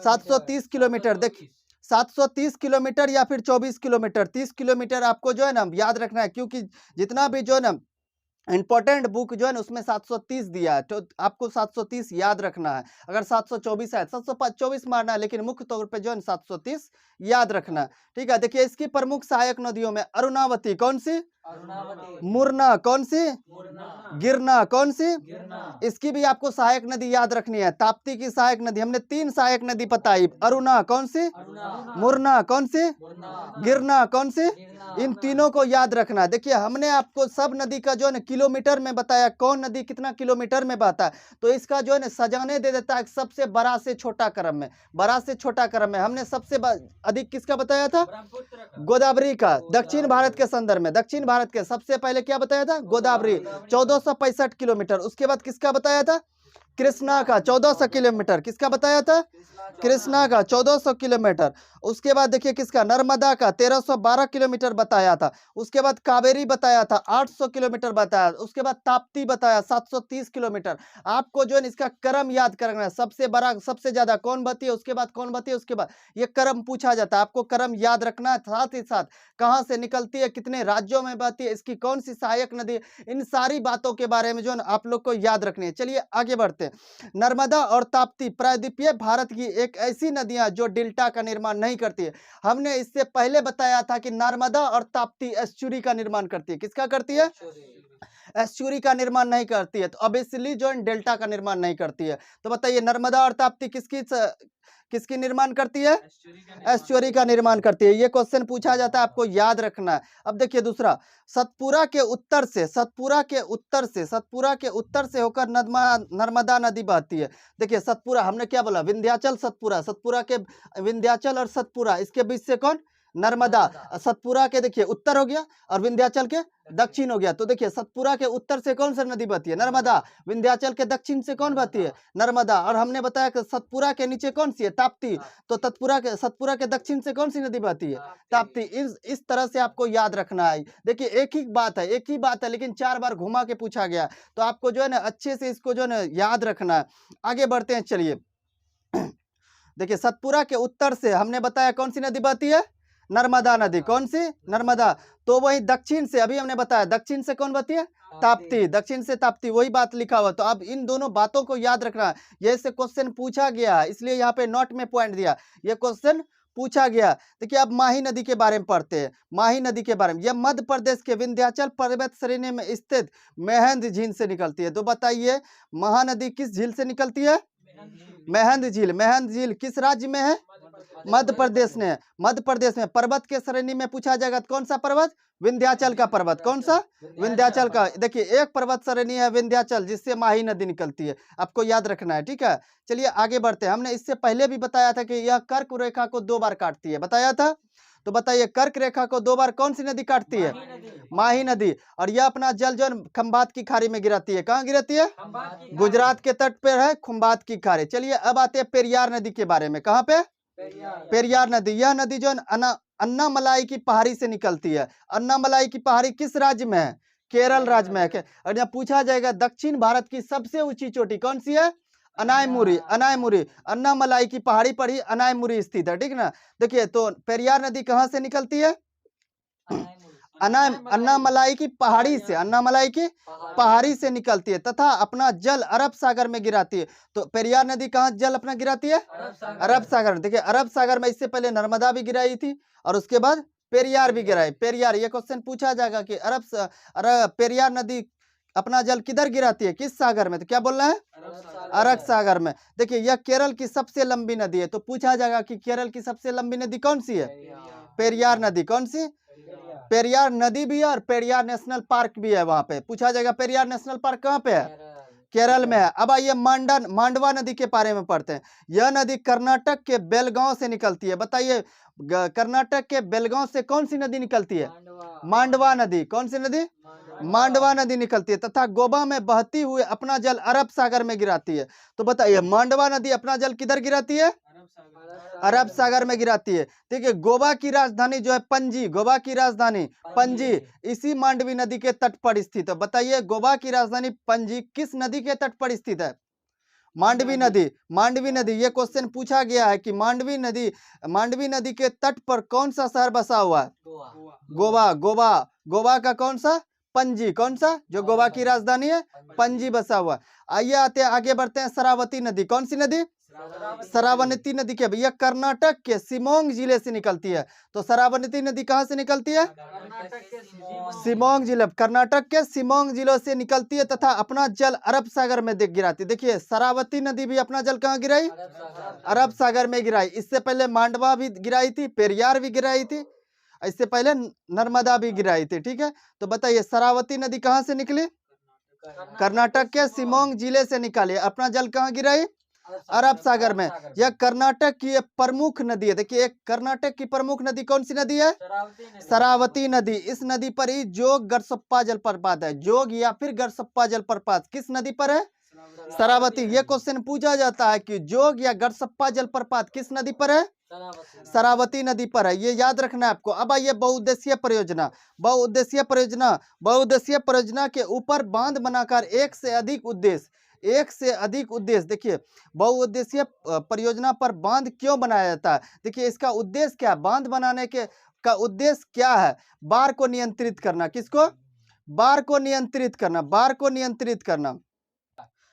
730 किलोमीटर। देखिए 730 किलोमीटर या फिर 24 किलोमीटर, 30 किलोमीटर आपको जो है ना याद रखना है, क्योंकि जितना भी जो है ना इंपॉर्टेंट बुक जो है ना उसमें 730 दिया है, तो आपको 730 याद रखना है। अगर 724 है 724 मारना है, लेकिन मुख्य तौर पे जो है 730 याद रखना है। ठीक है, देखिए इसकी प्रमुख सहायक नदियों में अरुणावती। कौन सी? अरुणावती, मुरना कौन सी, मुरना, गिरना कौन सी। गिरना, इसकी भी आपको सहायक नदी याद रखनी है। ताप्ती की सहायक नदी हमने 3 सहायक नदी बताई। अरुणा कौन सी, अरुणा, मुरना कौन सी, मुरना, गिरना कौन सी। गिरना, इन तीनों को याद रखना है। देखिए हमने आपको सब नदी का जो है ना किलोमीटर में बताया, कौन नदी कितना किलोमीटर में बहता है, तो इसका जो है ना सजाने दे देता है सबसे बड़ा से छोटा क्रम में, बड़ा से छोटा क्रम में। हमने सबसे अधिक किसका बताया था, ब्रह्मपुत्र का, गोदावरी का। दक्षिण भारत के संदर्भ में, दक्षिण भारत के सबसे पहले क्या बताया था, गोदावरी 1465 किलोमीटर। उसके बाद किसका बताया था, कृष्णा का 1400 किलोमीटर। किसका बताया था, कृष्णा का 1400 किलोमीटर। उसके बाद देखिए किसका, नर्मदा का 1312 किलोमीटर बताया था। उसके बाद कावेरी बताया था 800 किलोमीटर बताया। उसके बाद ताप्ती बताया 730 किलोमीटर। आपको जो है इसका क्रम याद करना है, सबसे बड़ा सबसे ज्यादा कौन बहती है, उसके बाद कौन बहती है, उसके बाद ये क्रम पूछा जाता है। आपको क्रम याद रखना है, साथ ही साथ कहाँ से निकलती है, कितने राज्यों में बहती है, इसकी कौन सी सहायक नदी है, इन सारी बातों के बारे में जो है आप लोग को याद रखनी है। चलिए आगे बढ़ते हैं। नर्मदा और ताप्ती प्रायद्वीपीय भारत की एक ऐसी नदियां जो डेल्टा का निर्माण नहीं करती है। हमने इससे पहले बताया था कि नर्मदा और ताप्ती एस्चुरी का निर्माण करती है। किसका करती है, एस्चुरी का निर्माण नहीं करती है। तो ऑब्वियसली जो है डेल्टा का निर्माण नहीं करती है। तो बताइए नर्मदा और ताप्ती किसकी निर्माण करती है, एस्चुरी का निर्माण करती है। ये क्वेश्चन पूछा जाता है, आपको याद रखना है। अब देखिए दूसरा, सतपुरा के उत्तर से होकर नर्मदा नदी बहती है। देखिए सतपुरा हमने क्या बोला, विंध्याचल सतपुरा के विंध्याचल और सतपुरा, इसके बीच से कौन, नर्मदा। सतपुरा के देखिए उत्तर हो गया और विंध्याचल के दक्षिण हो गया। तो देखिए सतपुरा के उत्तर से कौन सा नदी बहती है, नर्मदा। विंध्याचल के दक्षिण से कौन बहती है, नर्मदा। और हमने बताया कि सतपुरा के नीचे कौन सी है, ताप्ती। तो सतपुरा के दक्षिण से कौन सी नदी बहती है, ताप्ती। इस तरह से आपको याद रखना है। देखिए एक ही बात है लेकिन 4 बार घुमा के पूछा गया, तो आपको जो है ना अच्छे से इसको जो है ना याद रखना है। आगे बढ़ते हैं, चलिए देखिए सतपुरा के उत्तर से हमने बताया कौन सी नदी बहती है, नर्मदा नदी। कौन सी, नर्मदा। तो वही दक्षिण से, अभी हमने बताया दक्षिण से कौन बहती है, ताप्ती। दक्षिण से ताप्ती, वही बात लिखा हुआ। तो अब इन दोनों बातों को याद रखना है। ये से क्वेश्चन पूछा गया है, इसलिए यहाँ पे नोट में पॉइंट दिया, ये क्वेश्चन पूछा गया। देखिए अब माही नदी के बारे में पढ़ते हैं। माही नदी के बारे में, यह मध्य प्रदेश के विंध्याचल पर्वत श्रेणी में स्थित मेहंद झील से निकलती है। तो बताइए महानदी किस झील से निकलती है, मेहंद झील किस राज्य में है, मध्य प्रदेश में। मध्य प्रदेश में पर्वत के श्रेणी में पूछा जाएगा तो कौन सा पर्वत, विंध्याचल का पर्वत। कौन सा, विंध्याचल का। देखिए एक पर्वत श्रेणी है विंध्याचल, जिससे माही नदी निकलती है, आपको याद रखना है, ठीक है। चलिए आगे बढ़ते हैं। हमने इससे पहले भी बताया था कि यह कर्क रेखा को 2 बार काटती है, बताया था। तो बताइए कर्क रेखा को 2 बार कौन सी नदी काटती है, माही नदी। और यह अपना जल जो खंभात की खाड़ी में गिराती है। कहाँ गिराती है, गुजरात के तट पर है खंभात की खाड़ी। चलिए अब आते हैं पेरियार नदी के बारे में। कहाँ पे, पेरियार नदी। यह नदी जो अन्नामलाई की पहाड़ी से निकलती है। अन्नामलाई की पहाड़ी किस राज्य में है, केरल राज्य में है। और यहाँ पूछा जाएगा दक्षिण भारत की सबसे ऊंची चोटी कौन सी है, अनायमुरी। अन्नामलाई की पहाड़ी पर ही अनायमुरी स्थित है, ठीक ना। देखिए तो पेरियार नदी कहाँ से निकलती है, अन्नामलाई की पहाड़ी से, अन्नामलाई की पहाड़ी से निकलती है तथा अपना जल अरब सागर में गिराती है। तो पेरियार नदी कहाँ जल अपना गिराती है, अरब सागर। देखिए अरब सागर में इससे पहले नर्मदा भी गिराई थी और उसके बाद पेरियार भी गिराई। पेरियार, ये क्वेश्चन पूछा जाएगा कि पेरियार नदी अपना जल किधर गिराती है, किस सागर में। तो क्या बोलना है, अरब सागर में। देखिए यह केरल की सबसे लंबी नदी है। तो पूछा जाएगा कि केरल की सबसे लंबी नदी कौन सी है, पेरियार नदी। कौन सी, पेरियार नदी भी है और पेरियार नेशनल पार्क भी है। वहां पे पूछा जाएगा पेरियार नेशनल पार्क कहाँ पे है, केरल में है। अब आइए मांडवा नदी के बारे में पढ़ते हैं। यह नदी कर्नाटक के बेलगांव से निकलती है। बताइए कर्नाटक के बेलगांव से कौन सी नदी निकलती है, मांडवा नदी। कौन सी नदी, मांडवा नदी निकलती है तथा गोवा में बहती हुई अपना जल अरब सागर में गिराती है। तो बताइए मांडवा नदी अपना जल किधर गिराती है, अरब सागर में गिराती है। देखिए गोवा की राजधानी जो है पणजी, गोवा की राजधानी पणजी इसी मांडवी नदी के तट पर स्थित है। बताइए गोवा की राजधानी पणजी किस नदी के तट पर स्थित है, मांडवी नदी। मांडवी नदी, ये क्वेश्चन पूछा गया है कि मांडवी नदी के तट पर कौन सा शहर बसा हुआ है, गोवा का कौन सा, पणजी। कौन सा, जो गोवा की राजधानी है पणजी बसा हुआ। आइए आते हैं आगे बढ़ते हैं। शरावती नदी, कौन सी नदी, शरावती नदी क्या भैया? कर्नाटक के शिमोंग जिले से निकलती है। तो शरावती नदी कहाँ से निकलती है? शिमोंग जिले, कर्नाटक के शिमोंग जिले से निकलती है तथा अपना जल अरब सागर में गिराती है। देखिए शरावती नदी भी अपना जल कहाँ गिराई? अरब सागर में गिराई। इससे पहले मांडवा भी गिराई थी, पेरियार भी गिराई थी, इससे पहले नर्मदा भी गिराई थी। ठीक है, तो बताइए शरावती नदी कहाँ से निकली? कर्नाटक के शिमोंग जिले से निकाली, अपना जल कहाँ गिराई? अरब सागर में। यह कर्नाटक की एक प्रमुख नदी है। देखिए एक कर्नाटक की प्रमुख नदी कौन सी नदी है? शरावती नदी। इस नदी पर ही जोग गरसप्पा जलप्रपात है। जोग या फिर गरसप्पा जलप्रपात किस नदी पर है? शरावती। ये क्वेश्चन पूछा जाता है कि जोग या गरसप्पा जलप्रपात किस नदी पर है? शरावती नदी पर है, ये याद रखना है आपको। अब आइए बहुउद्देशीय परियोजना। बहुउद्देशीय परियोजना, बहुउद्देशीय परियोजना के ऊपर बांध बनाकर एक से अधिक उद्देश्य। देखिए बहुउद्देशीय परियोजना पर बांध क्यों बनाया जाता है? देखिए इसका उद्देश्य क्या है? बांध बनाने के का उद्देश्य क्या है? बाढ़ को नियंत्रित करना। किसको? बाढ़ को नियंत्रित करना, बाढ़ को नियंत्रित करना।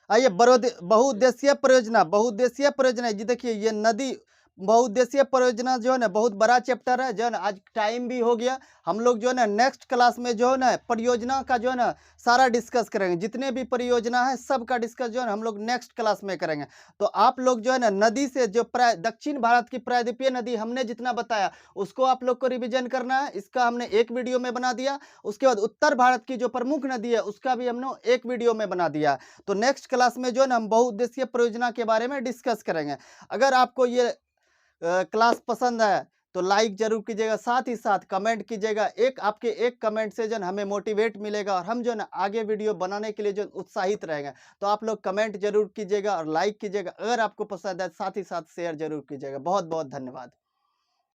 आइए बहुउद्देशीय परियोजना जी। देखिए ये नदी बहुउद्देशीय परियोजना जो है ना बहुत बड़ा चैप्टर है, जो है ना आज टाइम भी हो गया। हम लोग जो है ना नेक्स्ट क्लास में जो है ना परियोजना का जो है ना सारा डिस्कस करेंगे। जितने भी परियोजना है सब का डिस्कस जो है ना हम लोग नेक्स्ट क्लास में करेंगे। तो आप लोग जो है ना नदी से जो दक्षिण भारत की प्रायद्वीपीय नदी हमने जितना बताया उसको आप लोग को रिविजन करना है। इसका हमने एक वीडियो में बना दिया। उसके बाद उत्तर भारत की जो प्रमुख नदी है उसका भी हमने एक वीडियो में बना दिया। तो नेक्स्ट क्लास में जो है ना हम बहुउद्देशीय परियोजना के बारे में डिस्कस करेंगे। अगर आपको ये क्लास पसंद है तो लाइक जरूर कीजिएगा, साथ ही साथ कमेंट कीजिएगा। आपके एक कमेंट से जो हमें मोटिवेट मिलेगा और हम जो है आगे वीडियो बनाने के लिए जो उत्साहित रहेंगे। तो आप लोग कमेंट जरूर कीजिएगा और लाइक कीजिएगा। अगर आपको पसंद है साथ ही साथ शेयर जरूर कीजिएगा। बहुत बहुत धन्यवाद।